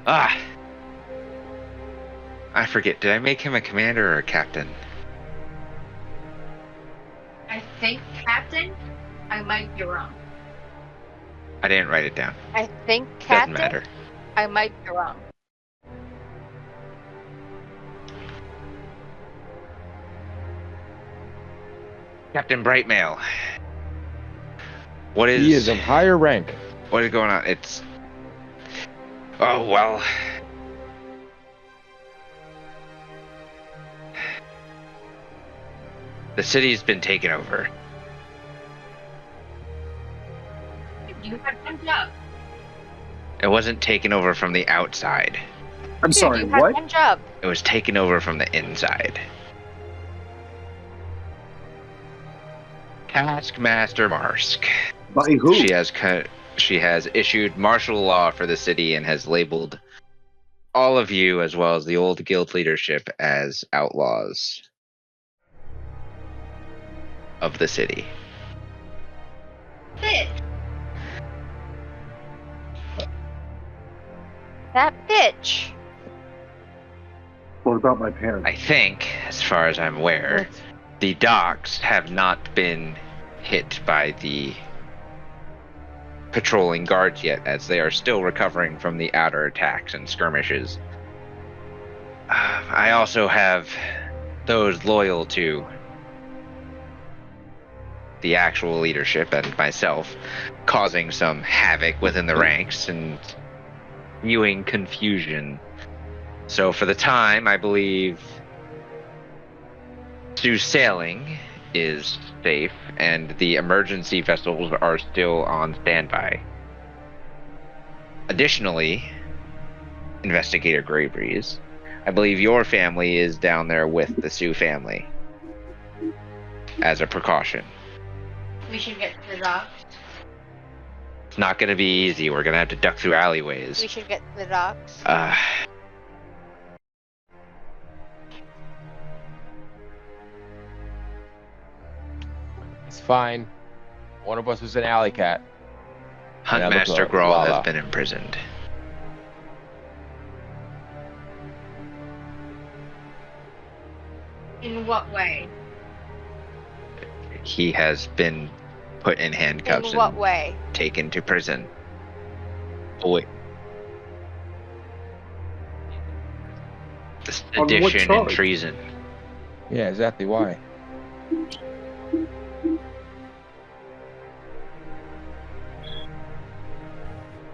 Ah! I forget. Did I make him a commander or a captain? I think Captain. I might be wrong. I didn't write it down. I think Doesn't Captain. matter. I might be wrong. Captain Brightmail. What is? He is of higher rank. What is going on? It's. Oh well. The city's been taken over. You had one job. It wasn't taken over from the outside. I'm Dude, sorry, you had what? one job. It was taken over from the inside. Taskmaster Marsk. By who? She has issued martial law for the city and has labeled all of you, as well as the old guild leadership, as outlaws of the city. Bitch. That bitch. What about my parents? I think, as far as I'm aware, the docks have not been hit by the patrolling guards yet, as they are still recovering from the outer attacks and skirmishes. I also have those loyal to the actual leadership and myself causing some havoc within the ranks and spewing confusion. So for the time, I believe Sue's sailing is safe and the emergency vessels are still on standby. Additionally, Investigator Graybreeze, I believe your family is down there with the Sioux family. as a precaution. We should get to the docks. It's not going to be easy. We're going to have to duck through alleyways. We should get to the docks. It's fine. One of us was an alley cat. Huntmaster Grawl has been imprisoned. In what way? He has been put in handcuffs In what and way? taken to prison. Oh, wait. On what Sedition and charge? treason. Yeah, exactly why.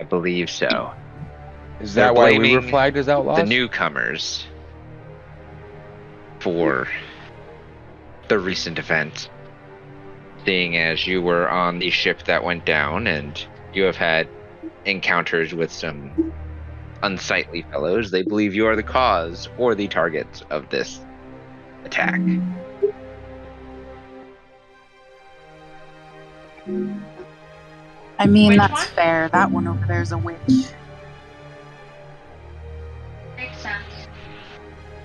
I believe so. Is They're that why we were blaming flagged as outlaws? The newcomers for the recent event. Seeing as you were on the ship that went down and you have had encounters with some unsightly fellows, they believe you are the cause or the target of this attack. I mean, Which that's one? fair. That one over there is a witch. Makes sense.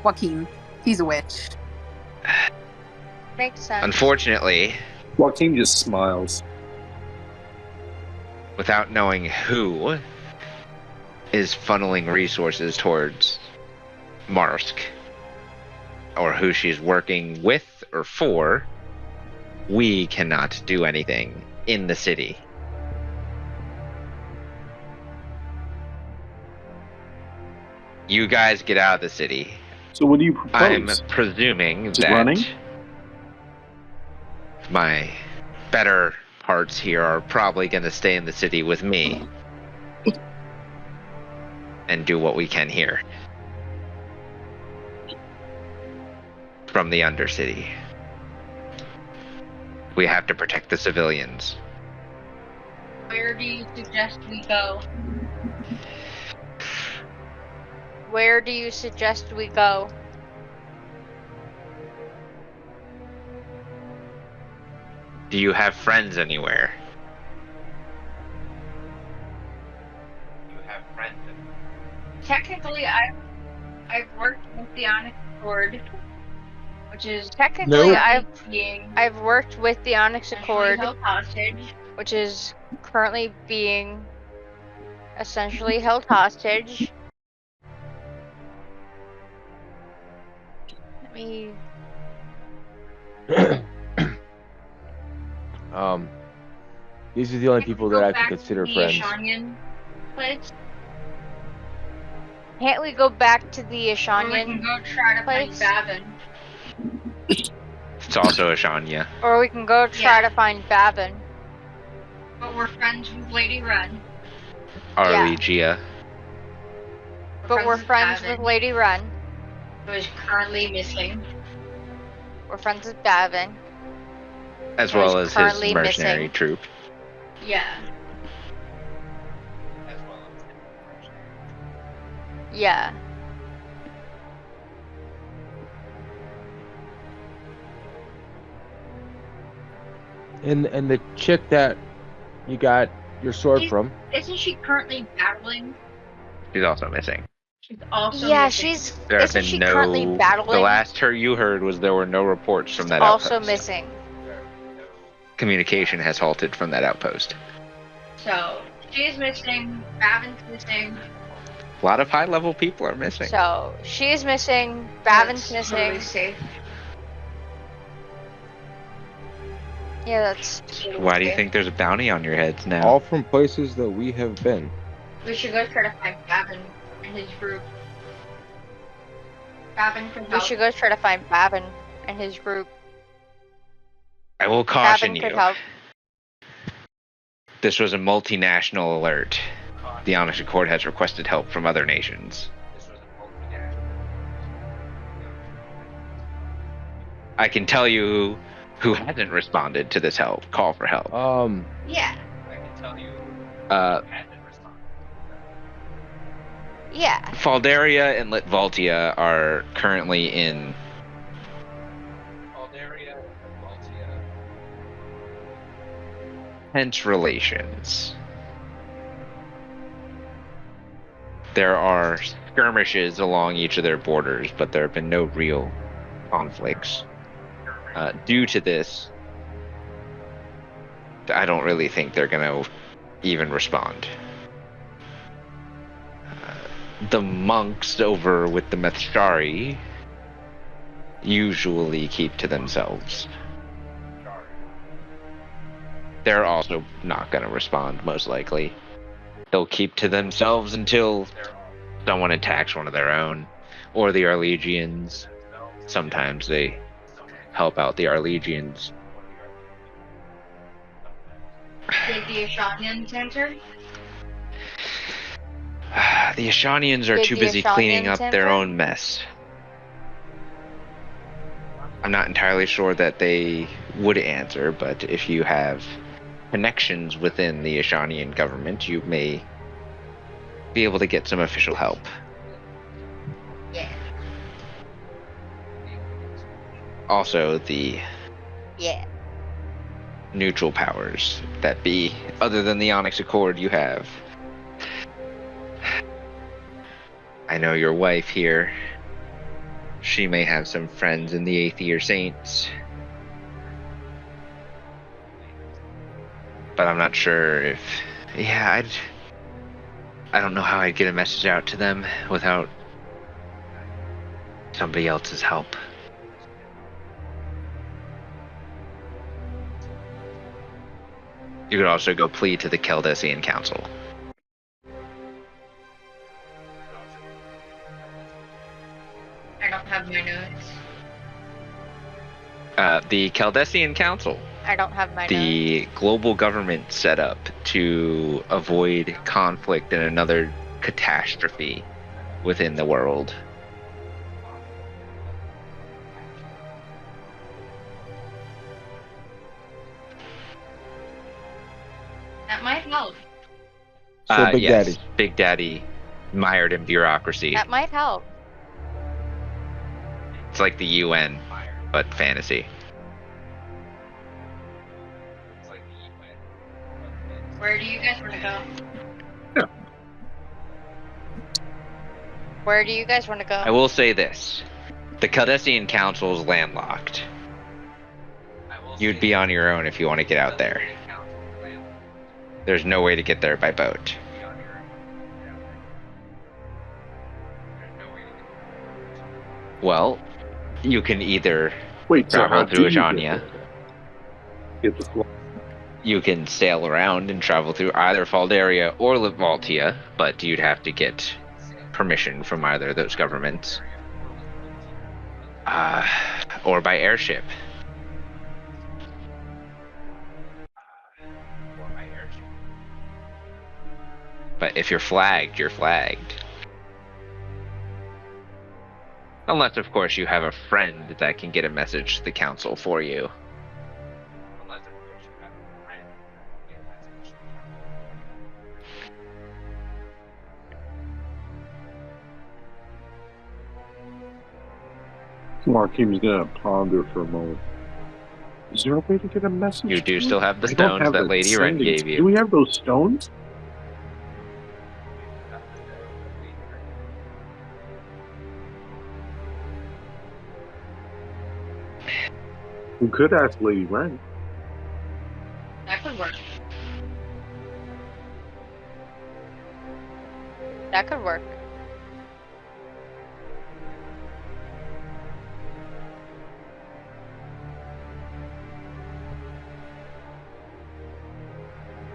Joaquin, he's a witch. Makes sense. Unfortunately, Joaquin just smiles. without knowing who is funneling resources towards Marsk, or who she's working with or for, we cannot do anything in the city. You guys get out of the city. So what do you propose? I'm presuming Just that running? my better parts here are probably going to stay in the city with me and do what we can here from the Undercity. We have to protect the civilians. Where do you suggest we go? Where do you suggest we go? Do you have friends anywhere? Do you have friends anywhere? Technically, I've worked with the Onyx Accord, which is Technically, Nope. being I've worked with the Onyx Accord, held hostage. which is currently being essentially held hostage. Let me. These are the only Can we people go that I back can consider to the friends. Ashanian place? Can't we go back to the Or we can Ashanian, go try to find place? Bavin. It's also Ashanya. or we can go try Yeah. to find Bavin? But we're friends with Lady Ren. Arlegia. But we're friends with Bavin, Lady Ren. who is currently missing. We're friends with Bavin. As Who well is as currently his mercenary missing. troop. Yeah. Yeah. And the chick that you got your sword He's- from. Isn't she currently battling? She's also missing. She's also Yeah, missing. she's. There have Isn't been she no. currently battling? The last you heard was there were no reports from that also outpost. missing. Communication has halted from that outpost. So she's missing. Bavin's missing. A lot of high-level people are missing. So she's missing. Bavin's That's missing. totally safe. Yeah, that's. Why do you think there's a bounty on your heads now? All from places that we have been. We should go try to find Bavin and his group. Bavin can We help. should go try to find Bavin and his group. I will caution Bavin could you. help. This was a multinational alert. The Onyx Accord has requested help from other nations. I can tell you who hasn't responded to this help. Call for help. Yeah. I can tell you. Yeah. Faldaria and Litvaltia are currently in tense relations. There are skirmishes along each of their borders, but there have been no real conflicts. Due to this, I don't really think they're going to even respond. The monks over with the Methshari usually keep to themselves. They're also not going to respond, most likely. They'll keep to themselves until someone attacks one of their own, or the Arlegians. Sometimes they help out the Arlegians. Did the Ashanians answer? The Ashanians are Did too the busy cleaning up Ashanians their answer? own mess. I'm not entirely sure that they would answer, but if you have connections within the Ashanian government, you may be able to get some official help. Yeah. Also, the Yeah. neutral powers that be, other than the Onyx Accord, you have. I know your wife here. She may have some friends in the Aether Saints. But I'm not sure if... Yeah, I don't know how I'd get a message out to them without somebody else's help. You could also go plead to the Caldesian Council. I don't have my notes. The Caldesian Council, I don't have my notes. the global government set up to avoid conflict and another catastrophe within the world. That might help. So Big Yes, Daddy. Big Daddy, mired in bureaucracy. That might help. It's like the UN, but fantasy. Where do you guys want to go? Where do you guys want to go? I will say this. The Caldesian Council is landlocked. You'd be on your own if you want to get out there. There's no way to get there by boat. Well, you can either Wait, so how travel do through you get Ajania. there? Get the flight. You can sail around and travel through either Faldaria or Livaltia, but you'd have to get permission from either of those governments. Or by airship. But if you're flagged, you're flagged. Unless, of course, you have a friend that can get a message to the council for you. Markim's gonna ponder for a moment. Is there a way to get a message? You do to still him? have the I don't stones have that the Lady Wren sending- gave you. Do we have those stones? We could ask Lady Wren. That could work. That could work.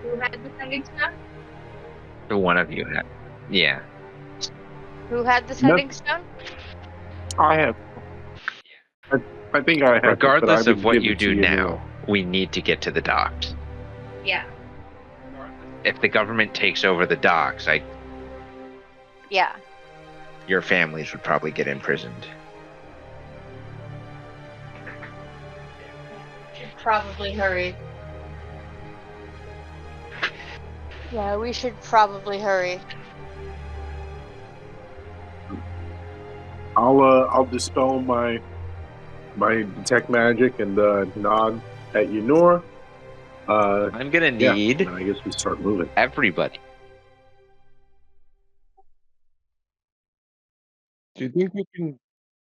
Who had the sending stuff? One of you had. Yeah. Who had the sending stone? I have. I think I have. Regardless but I of what would you give it do to now, we need to get to the docks. Yeah. If the government takes over the docks, Yeah. your families would probably get imprisoned. Should probably hurry. Yeah, we should probably hurry. I'll dispel my detect magic and nod at Ynor, I'm gonna Yeah, need then I guess we start moving. everybody. Do you think you can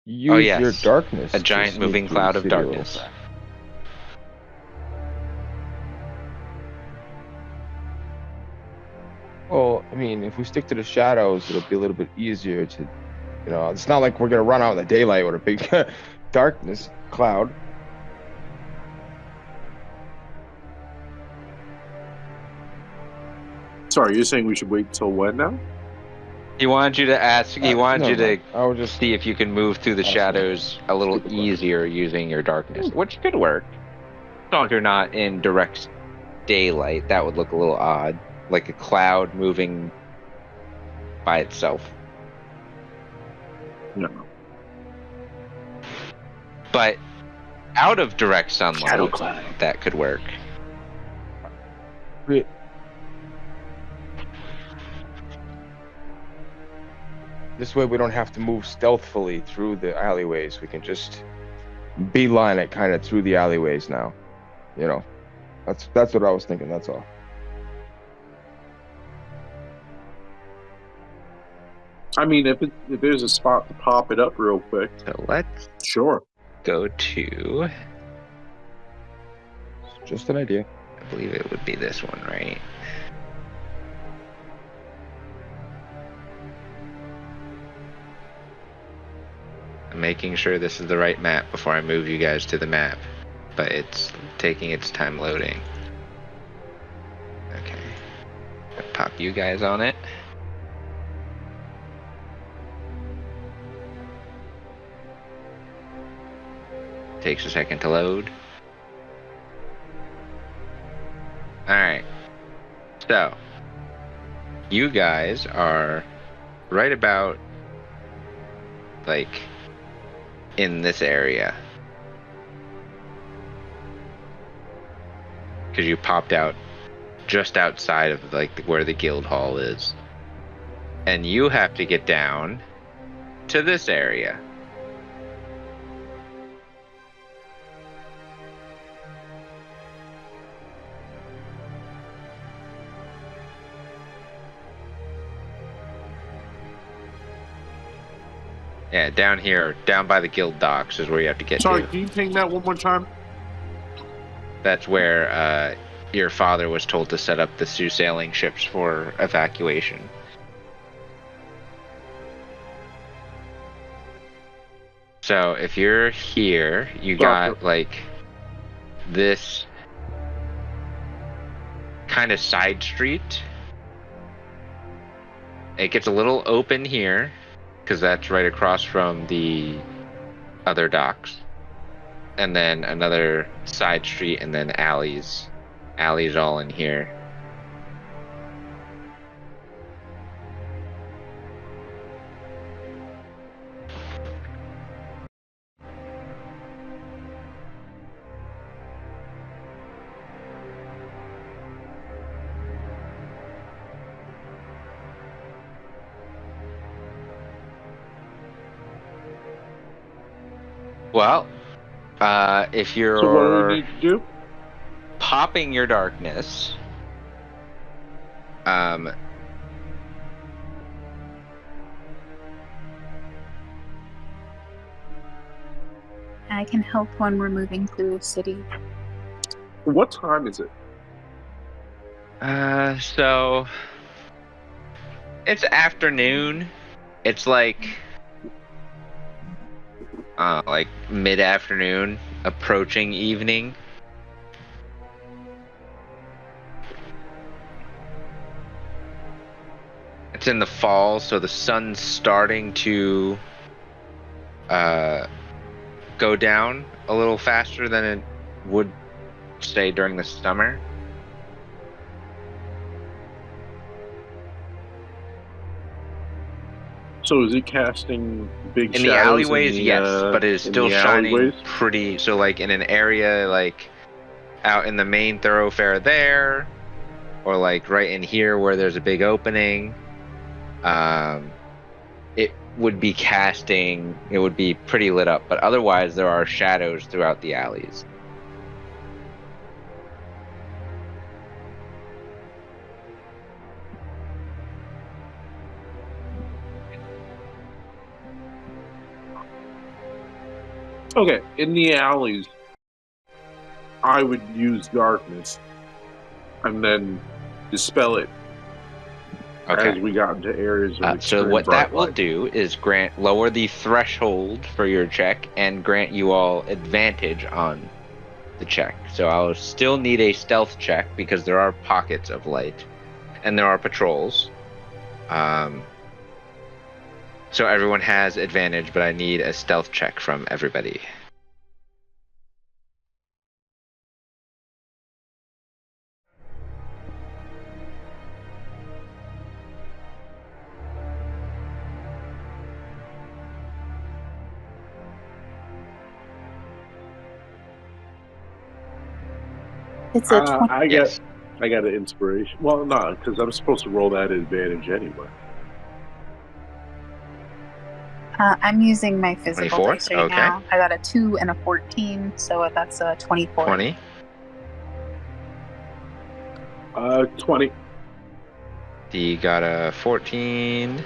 use yes. your darkness? A to giant sneak moving through the cloud of city a little darkness. fast? Well, I mean, if we stick to the shadows, it'll be a little bit easier to, you know, it's not like we're gonna run out in the daylight with a big darkness cloud. Sorry, you're saying we should wait till when now? He wanted you to ask. He wanted never you to mind. I was just see if you can move through the Awesome. shadows a little Stupid question. easier using your darkness, which could work. As long as you're not in direct daylight, that would look a little odd, like a cloud moving by itself. No. But out of direct Shadow sunlight, cloud. that could work. Re- This way, we don't have to move stealthily through the alleyways. We can just beeline it kind of through the alleyways now. You know, that's what I was thinking. That's all. I mean, if there's a spot to pop it up real quick, So let's sure. go to, It's just an idea. I believe it would be this one, right? I'm making sure this is the right map before I move you guys to the map, but it's taking its time loading. Okay. I'll pop you guys on it. Takes a second to load. Alright. So, you guys are right about, like, in this area. Because you popped out just outside of, like, where the guild hall is. And you have to get down to this area. Yeah, down here, down by the guild docks is where you have to get Sorry, to. can you take that one more time? That's where your father was told to set up the Sioux sailing ships for evacuation. So if you're here, you got like this kind of side street. It gets a little open here, because that's right across from the other docks. And then another side street, and then alleys. Alleys all in here. Well, if you're So what do we need to do? popping your darkness, I can help when we're moving through the city. What time is it? so it's afternoon. It's like mid-afternoon, approaching evening. It's in the fall, so the sun's starting to go down a little faster than it would, say, during the summer. So is it casting big In shadows the alleyways, in the, yes, but it is in still the shining alleyways? pretty. So, like in an area like out in the main thoroughfare there, or like right in here where there's a big opening, it would be casting. It would be pretty lit up, but otherwise there are shadows throughout the alleys. Okay, in the alleys, I would use darkness and then dispel it Okay. as we got into areas of So extreme what bright that will light. do is lower the threshold for your check and grant you all advantage on the check. So I'll still need a stealth check because there are pockets of light and there are patrols. So everyone has advantage, but I need a stealth check from everybody. It's a 20. Yes. I got an inspiration. Well, no, because I'm supposed to roll that advantage anyway. I'm using my physical 24? dice right Okay. now. I got a 2 and a 14, so that's a 24. 20. 20. D got a 14.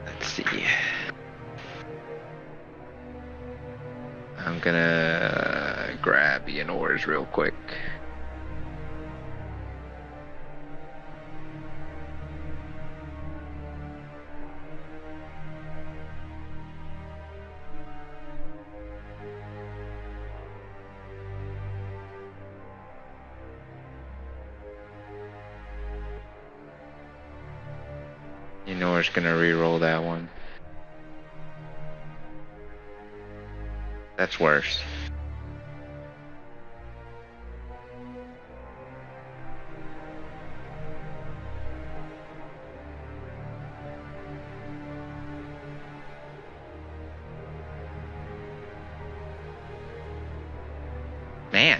Let's see. I'm gonna grab Etheros real quick. Etheros gonna re-roll that one. That's worse. Man.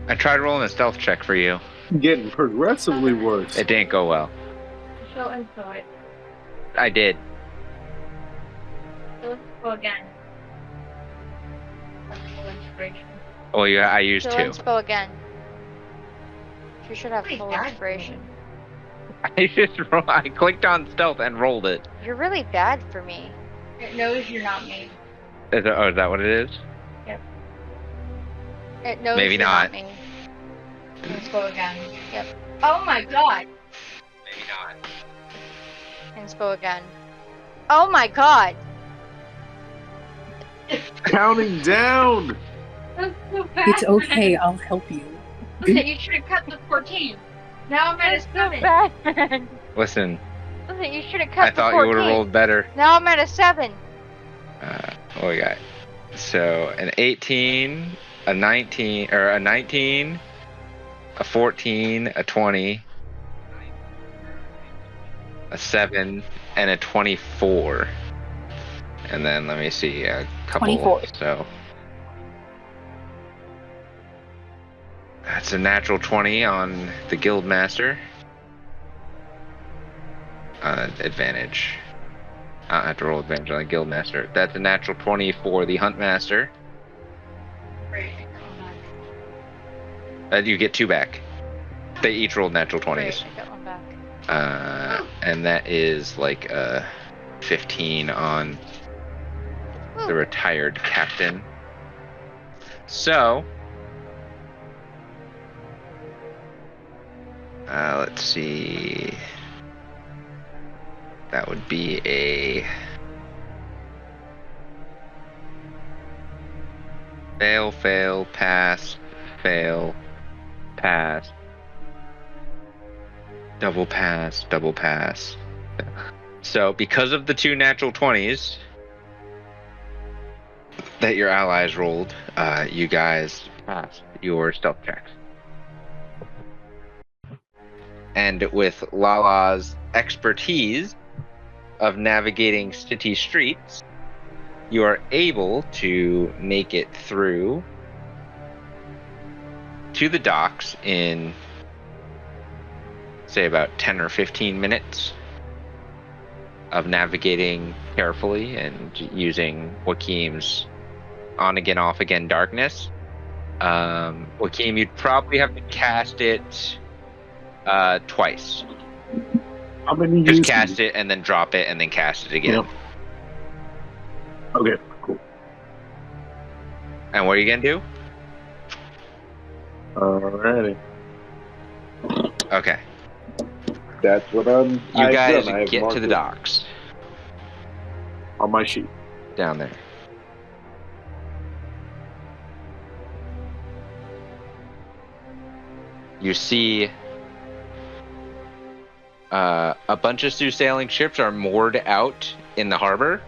I tried rolling a stealth check for you. Getting progressively worse. It didn't go well. So info it. I did. So let's go again. That's full inspiration. Oh yeah, I used So 2. inspo again. You should have Pretty full bad. inspiration. I clicked on stealth and rolled it. You're really bad for me. It knows you're not me. Is that what it is? It knows Maybe you're not. me. Let's go again. Yep. Oh my god. Maybe not. Inspo again. Oh my god! Counting down! That's so bad. It's okay, I'll help you. Listen, you should have cut the 14. Now I'm at a 7. Bad. Listen, Listen, you should have cut I thought the you 14. would have rolled better. Now I'm at a 7. What we got? So an 18, a 19, or a 19, a 14, a 20, a 7, and a 24. And then let me see, a couple. 24. So that's a natural 20 on the Guildmaster. Advantage. I don't have to roll advantage on the Guildmaster. That's a natural 20 for the Huntmaster. Great. You get 2 back. They each rolled natural 20s. Great, I got one back. And that is like a 15 on the retired captain. So, let's see. That would be a fail, fail, pass, fail, pass, double pass, double pass. So, because of the 2 natural 20s that your allies rolled, you guys passed your stealth checks. And with Lala's expertise of navigating city streets, you are able to make it through to the docks in, say, about 10 or 15 minutes of navigating carefully and using Joaquim's on again, off again darkness. Joaquin, you'd probably have to cast it twice. I'm gonna Just use cast it and then drop it and then cast it again. Yep. Okay, cool. And what are you gonna do? Alrighty. Okay. That's what You guys get to the docks on my sheet. down there. You see a bunch of Sioux sailing ships are moored out in the harbor,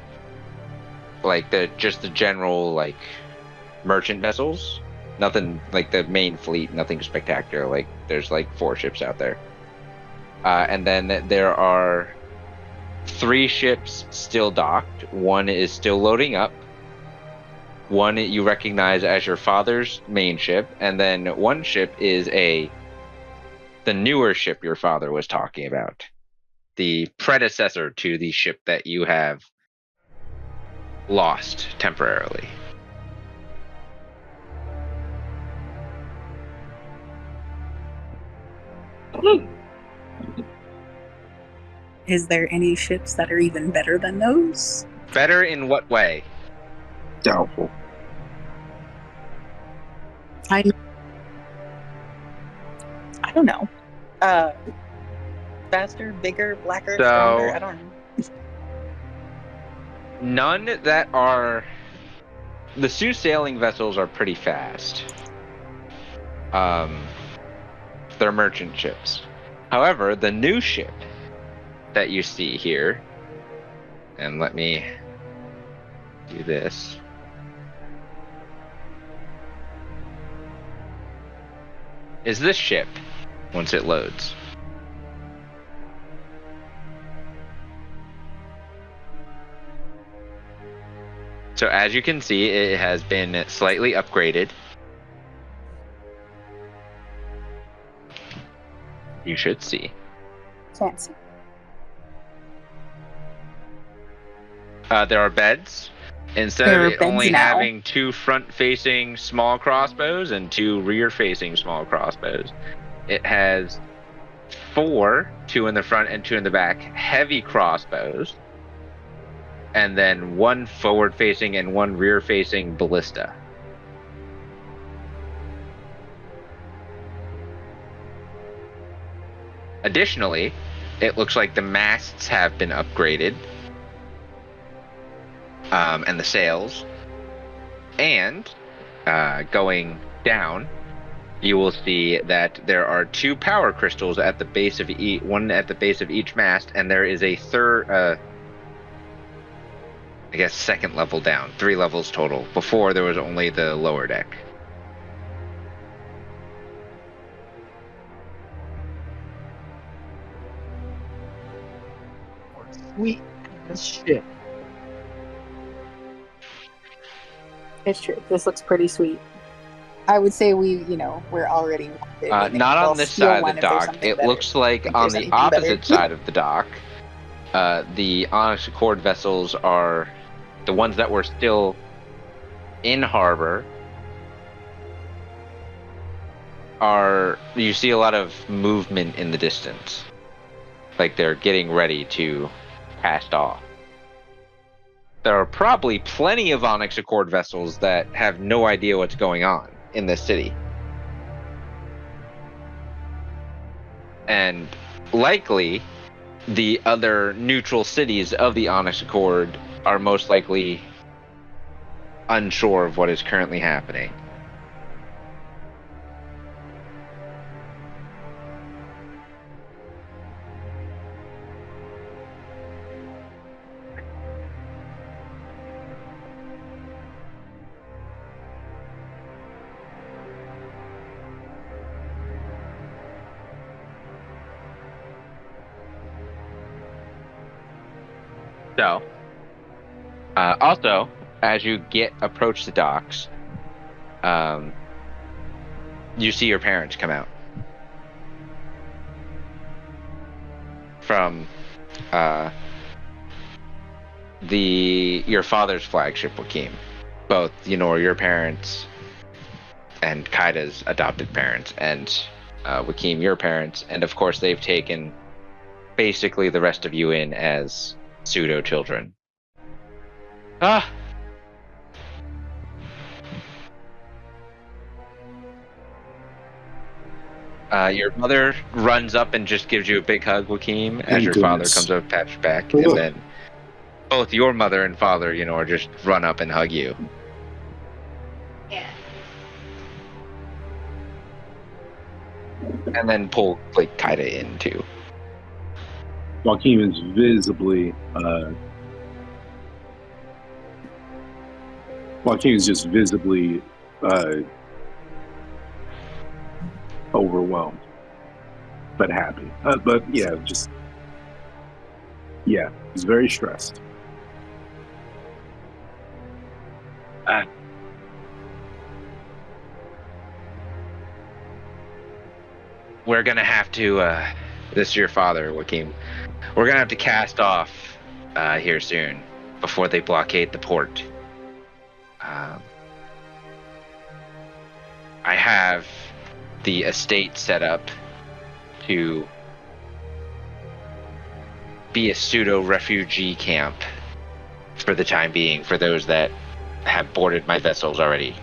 like the general like merchant vessels. Nothing like the main fleet. Nothing spectacular. Like there's like 4 ships out there, and then there are 3 ships still docked. 1 is still loading up. 1 you recognize as your father's main ship, and then 1 ship is the newer ship your father was talking about, the predecessor to the ship that you have lost temporarily. Is there any ships that are even better than those? Better in what way? Doubtful. I don't know. Faster, bigger, blacker, So- stronger. I don't know. None that are... The Sioux sailing vessels are pretty fast. They're merchant ships. However, the new ship that you see here, and let me do this. Is this ship once it loads. So as you can see, it has been slightly upgraded. You should see. Fancy. There are beds. Instead There of are it beds only now. having 2 front-facing small crossbows and 2 rear-facing small crossbows, it has 4, 2 in the front and 2 in the back, heavy crossbows, and then 1 forward-facing and 1 rear-facing ballista. Additionally, it looks like the masts have been upgraded, and the sails. And going down, you will see that there are 2 power crystals at the base of one at the base of each mast, and there is a third, I guess, second level down. 3 levels total. Before there was only the lower deck. Sweet as shit. It's true. This looks pretty sweet. I would say we're already wanted. I think Not we'll on this steal side of one the if there's dock. something It better. looks like Think on there's the anything better. opposite side of the dock, the Onyx Accord vessels are the ones that were still in harbor. You see a lot of movement in the distance, like they're getting ready to cast off. There are probably plenty of Onyx Accord vessels that have no idea what's going on in this city. And likely, the other neutral cities of the Onyx Accord are most likely unsure of what is currently happening. So, also, as you approach the docks, you see your parents come out from your father's flagship, Joaquin. both, your parents and Kaida's adopted parents, and Wakeem, your parents, and of course they've taken basically the rest of you in as pseudo children. Your mother runs up and just gives you a big hug, Wakeem, as your father comes up, pats your back, and then both your mother and father, are just run up and hug you. Yeah. And then pull Kaida in too. Wakeem is visibly just visibly overwhelmed, but happy. But yeah, he's very stressed. We're gonna have to. This is your father, Wakeem. We're gonna have to cast off here soon before they blockade the port. I have the estate set up to be a pseudo refugee camp for the time being for those that have boarded my vessels already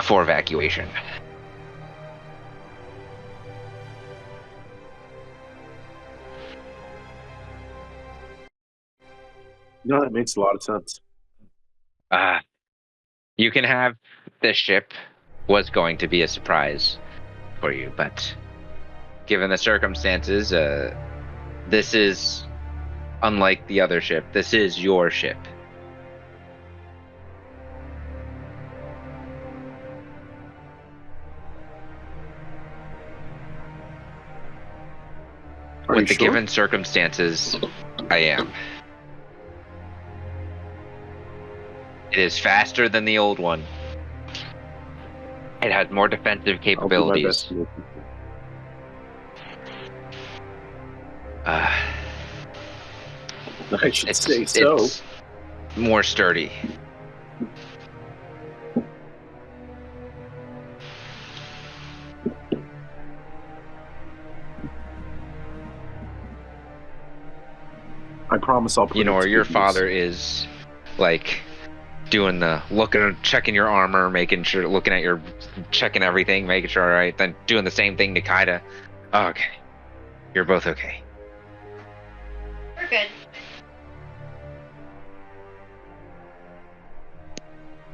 for evacuation. No, that makes a lot of sense. You can have this ship. Was going to be a surprise for you, but given the circumstances, this is unlike the other ship. This is your ship. With the given circumstances, I am. It is faster than the old one. It has more defensive capabilities. I should say so. It's more sturdy. I promise I'll put or your father is doing the checking your armor, making sure, checking everything, making sure, all right, then doing the same thing to Kaida. Oh, okay. You're both okay. We're good.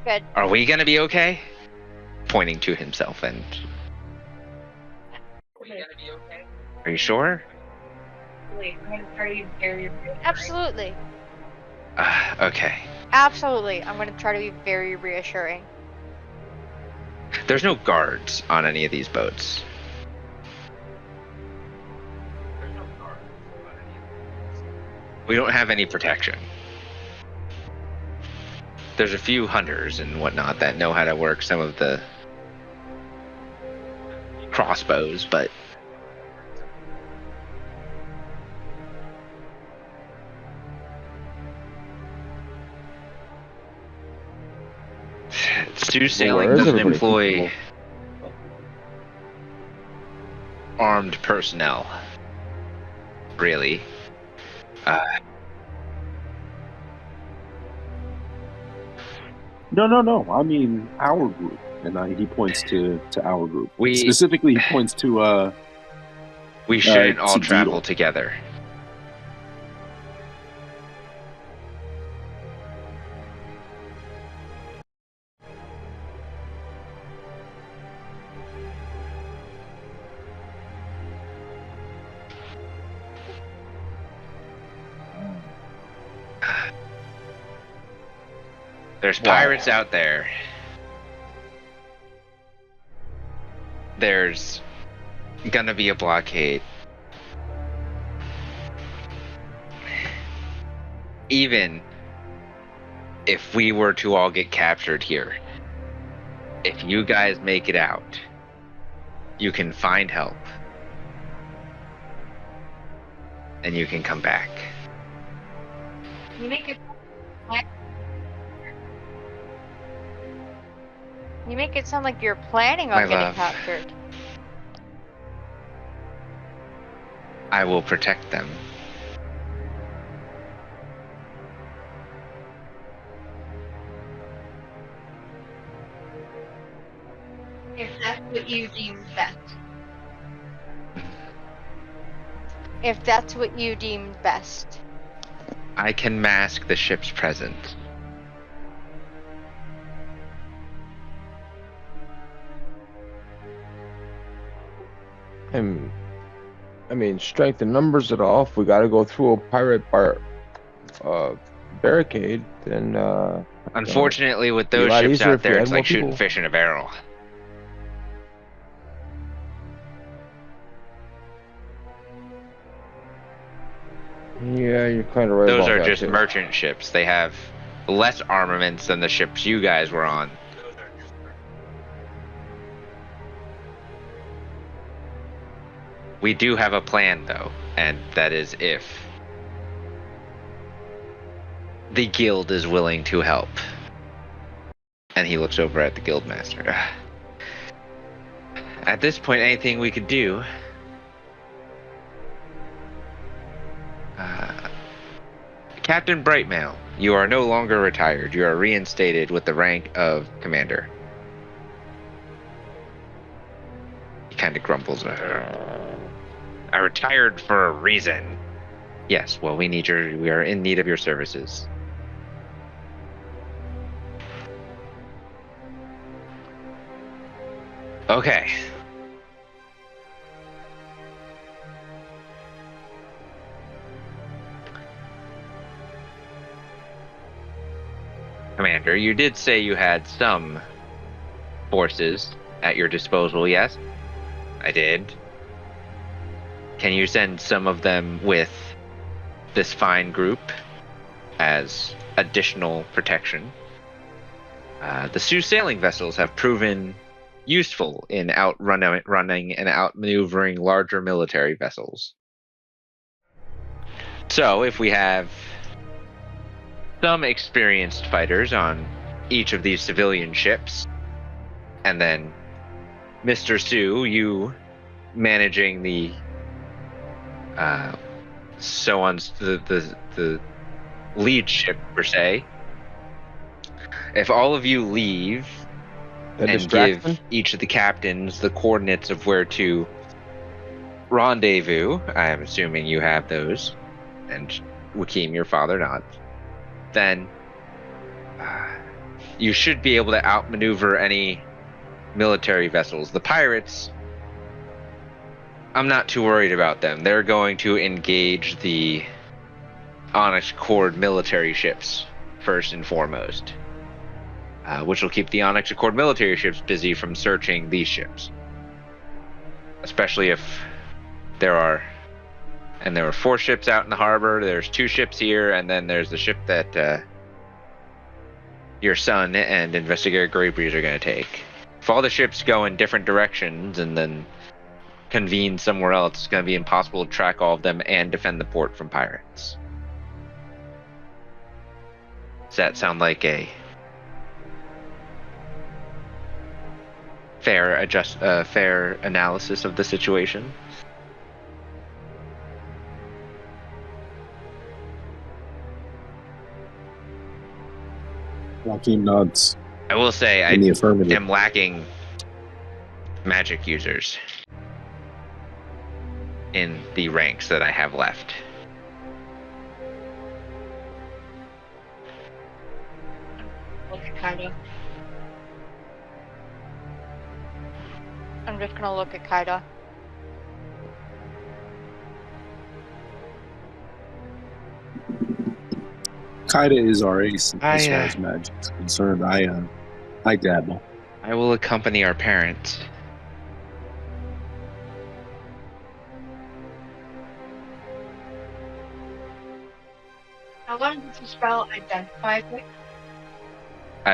Good. Are we gonna be okay? Pointing to himself and... Are we gonna be okay? Are you sure? Absolutely. Okay. Absolutely. I'm going to try to be very reassuring. There's no guards on any of these boats. We don't have any protection. There's a few hunters and whatnot that know how to work some of the crossbows, but Sioux sailing doesn't employ armed personnel, really. No. I mean our group, and he points to our group. We specifically, he points to. We shouldn't all travel together. There's pirates out there. There's gonna be a blockade. Even if we were to all get captured here, if you guys make it out, you can find help. And you can come back. You make it. You make it sound like you're planning on My getting love. captured. I will protect them. If that's what you deem best. If that's what you deem best. I can mask the ship's presence. I mean, strength in numbers at all. If we got to go through a pirate barricade, then Unfortunately, with be a those lot ships easier out if we there, had it's more like shooting people. fish in a barrel. Yeah, you're kind of right. Those about are that, just too. merchant ships. They have less armaments than the ships you guys were on. We do have a plan, though, and that is if the guild is willing to help. And he looks over at the guildmaster. At this point, anything we could do... Captain Brightmail, you are no longer retired. You are reinstated with the rank of commander. He kind of grumbles. I retired for a reason. Yes, well, we are in need of your services. Okay. Commander, you did say you had some forces at your disposal, yes? I did. Can you send some of them with this fine group as additional protection? The Sioux sailing vessels have proven useful in outrunning and outmaneuvering larger military vessels. So, if we have some experienced fighters on each of these civilian ships, and then Mr. Sioux, you managing the the lead ship per se. If all of you leave and give each of the captains the coordinates of where to rendezvous, I am assuming you have those, and Wakeem, your father, nods, then you should be able to outmaneuver any military vessels. The pirates, I'm not too worried about them. They're going to engage the Onyx Accord military ships first and foremost, which will keep the Onyx Accord military ships busy from searching these ships. Especially if there are 4 ships out in the harbor, there's 2 ships here, and then there's the ship that your son and Investigator Greybreeze are going to take. If all the ships go in different directions and then convene somewhere else, it's going to be impossible to track all of them and defend the port from pirates. Does that sound like a fair analysis of the situation? Joaquin nods I will say I in the affirmative. am lacking magic users in the ranks that I have left. Okay, kind of. I'm just gonna look at Kaida. Kaida is our ace as I, far as magic is concerned. I dabble. I will accompany our parents. How long does the spell identify with?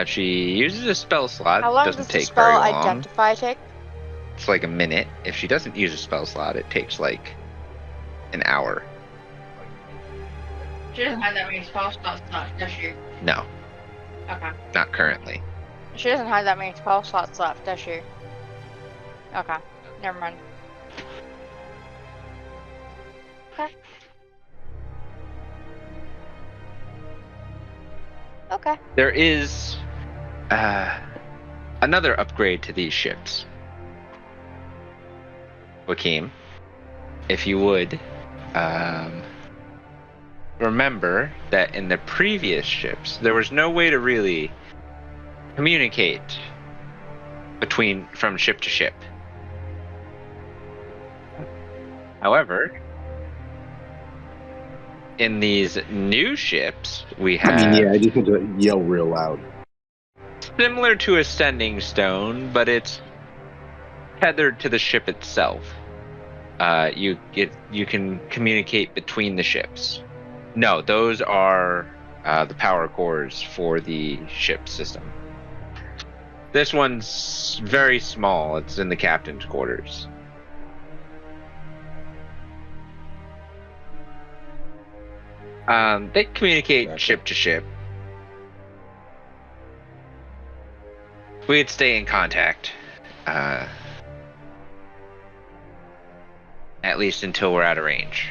She uses a spell slot. How long Doesn't does the take spell very long. identify take? It's like a minute. If she doesn't use a spell slot, it takes like an hour. She doesn't have that many spell slots, does she? No, Okay. not currently. She doesn't have that many spell slots left, does she? Okay, never mind. Okay. Okay. There is another upgrade to these ships. Joaquin, if you would, remember that in the previous ships, there was no way to really communicate from ship to ship. However, in these new ships, we have... I mean, yeah, I just need to yell real loud. Similar to a sending stone, but it's tethered to the ship itself. You can communicate between the ships. No, those are the power cores for the ship system. This one's very small. It's in the captain's quarters. They communicate ship to ship. We'd stay in contact. At least until we're out of range.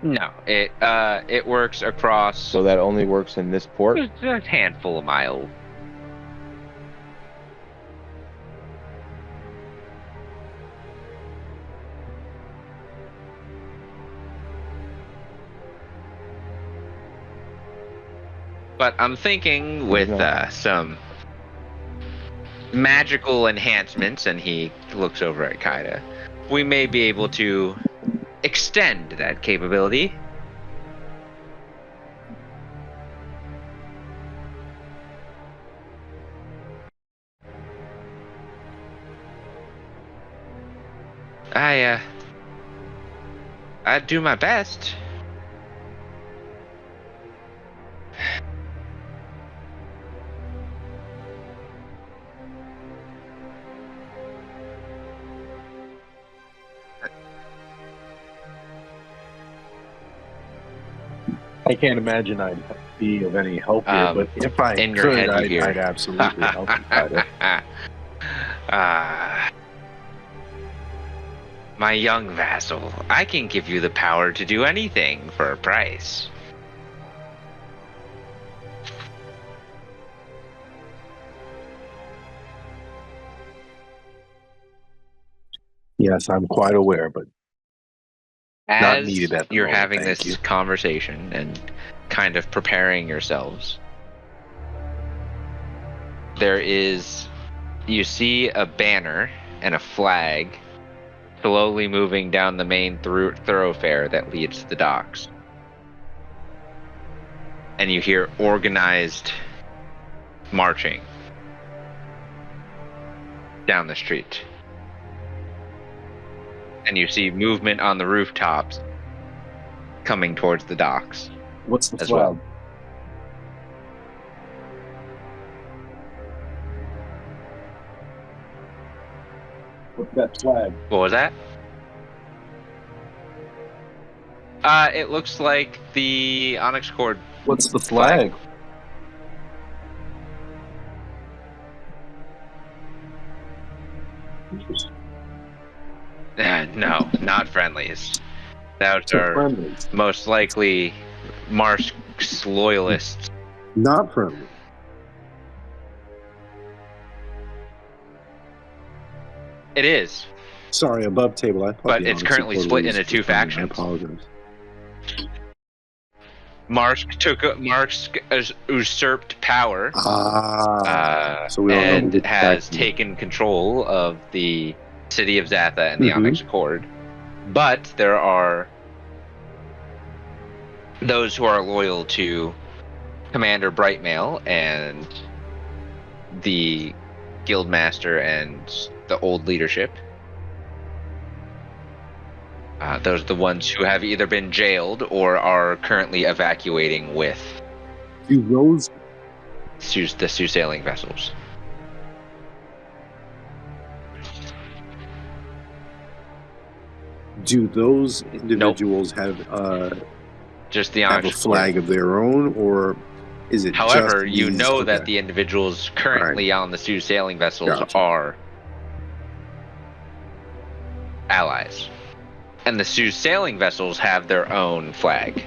No, it works across... So that only works in this port? Just a handful of miles. But I'm thinking with some magical enhancements, and he looks over at Kaida, we may be able to extend that capability. I'd do my best. I can't imagine I'd be of any help here, but if I in could, your head you hear. I'd absolutely help you, Kaida. My young vassal, I can give you the power to do anything for a price. Yes, I'm quite aware, but not As needed at the you're moment, having thank this you. conversation and kind of preparing yourselves, you see a banner and a flag slowly moving down the main thoroughfare that leads to the docks. And you hear organized marching down the street. And you see movement on the rooftops coming towards the docks. What's the as flag? well. What's that flag? What was that? It looks like the Onyx Cord. What's the flag? No, not friendlies. Those So are friendlies. most likely Marsk's loyalists. Not friendly. It is, Sorry, above table. I thought but the it's Onyx currently Accord split was into two friendly. I factions. apologize. Marsk has usurped power So we don't know and who has faction. taken control of the city of Zatha and the Mhm. Onyx Accord. But there are those who are loyal to Commander Brightmail and the Guildmaster and the old leadership. Those are the ones who have either been jailed or are currently evacuating with Do those the sailing vessels. individuals have Just the have a orange flag of their own, or is it? However, just you these? know Okay. that the individuals currently on the Sioux sailing vessels Gotcha. are allies. And the Sioux sailing vessels have their own flag.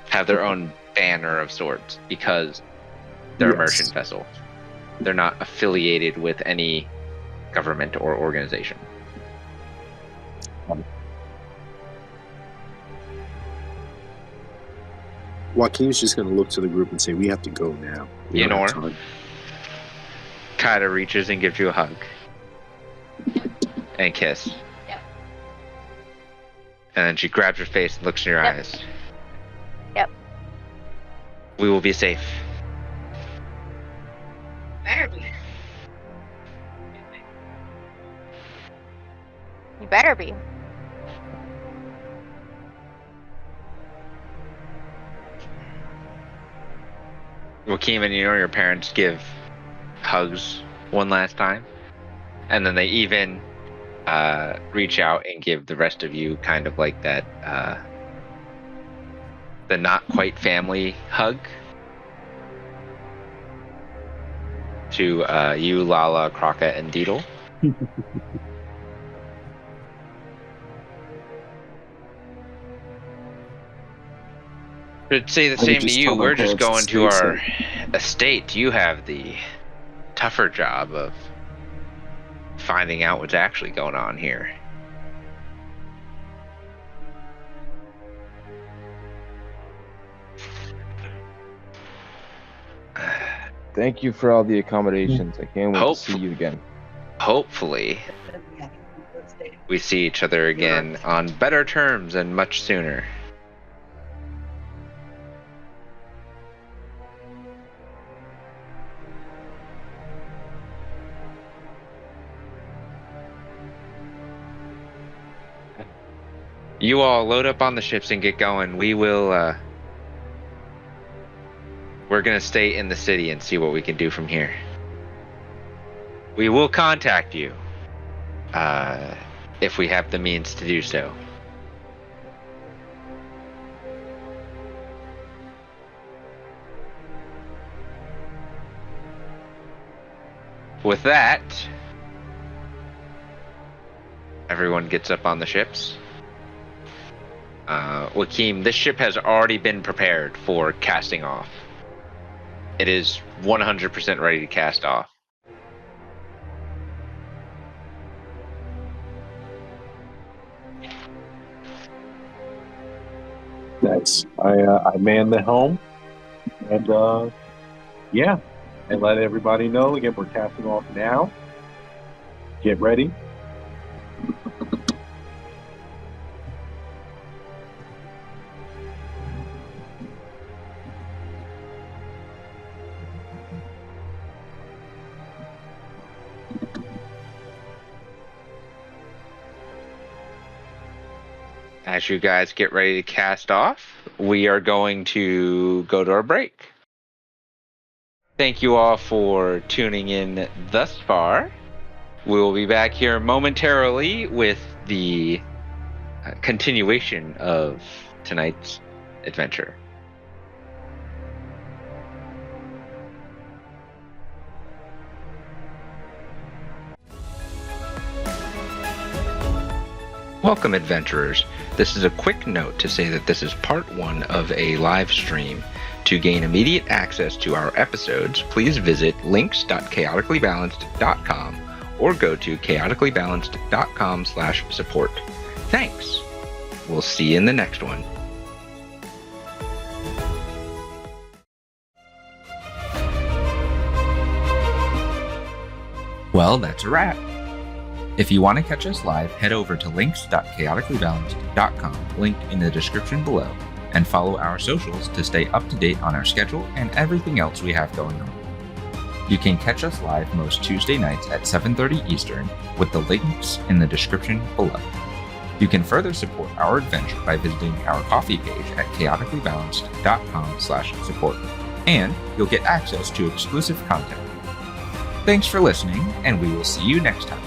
Have their own banner of sorts because they're a Yes. merchant vessel. They're not affiliated with any government or organization. Joaquin's just going to look to the group and say, "We have to go now." We You don't know have her. time." Kaida reaches and gives you a hug. And a kiss. Yep. And then she grabs your face and looks in your Yep. eyes. Yep. We will be safe. Better be. You better be. Joaquin and your parents give hugs one last time. And then they even reach out and give the rest of you kind of like that, the not quite family hug. To you, Lala, Crockett, and Deedle. Should say the I would same to just you. tell my We're just parents to going to stay our safe. estate. You have the tougher job of finding out what's actually going on here. Thank you for all the accommodations. I can't wait Hope- to see you again. Hopefully, we see each other again on better terms and much sooner. You all load up on the ships and get going. We will, we're gonna stay in the city and see what we can do from here. We will contact you, if we have the means to do so. With that, everyone gets up on the ships. Joaquin, this ship has already been prepared for casting off. It is 100% ready to cast off. Nice. I man the helm, and yeah, and let everybody know again. We're casting off now. Get ready. As you guys get ready to cast off, we are going to go to our break. Thank you all for tuning in thus far. We will be back here momentarily with the continuation of tonight's adventure. Welcome, adventurers. This is a quick note to say that this is part 1 of a live stream. To gain immediate access to our episodes, please visit links.chaoticallybalanced.com or go to chaoticallybalanced.com/support. Thanks. We'll see you in the next one. Well, that's a wrap. If you want to catch us live, head over to links.chaoticallybalanced.com, linked in the description below, and follow our socials to stay up to date on our schedule and everything else we have going on. You can catch us live most Tuesday nights at 7:30 Eastern with the links in the description below. You can further support our adventure by visiting our coffee page at chaoticallybalanced.com/support, and you'll get access to exclusive content. Thanks for listening, and we will see you next time.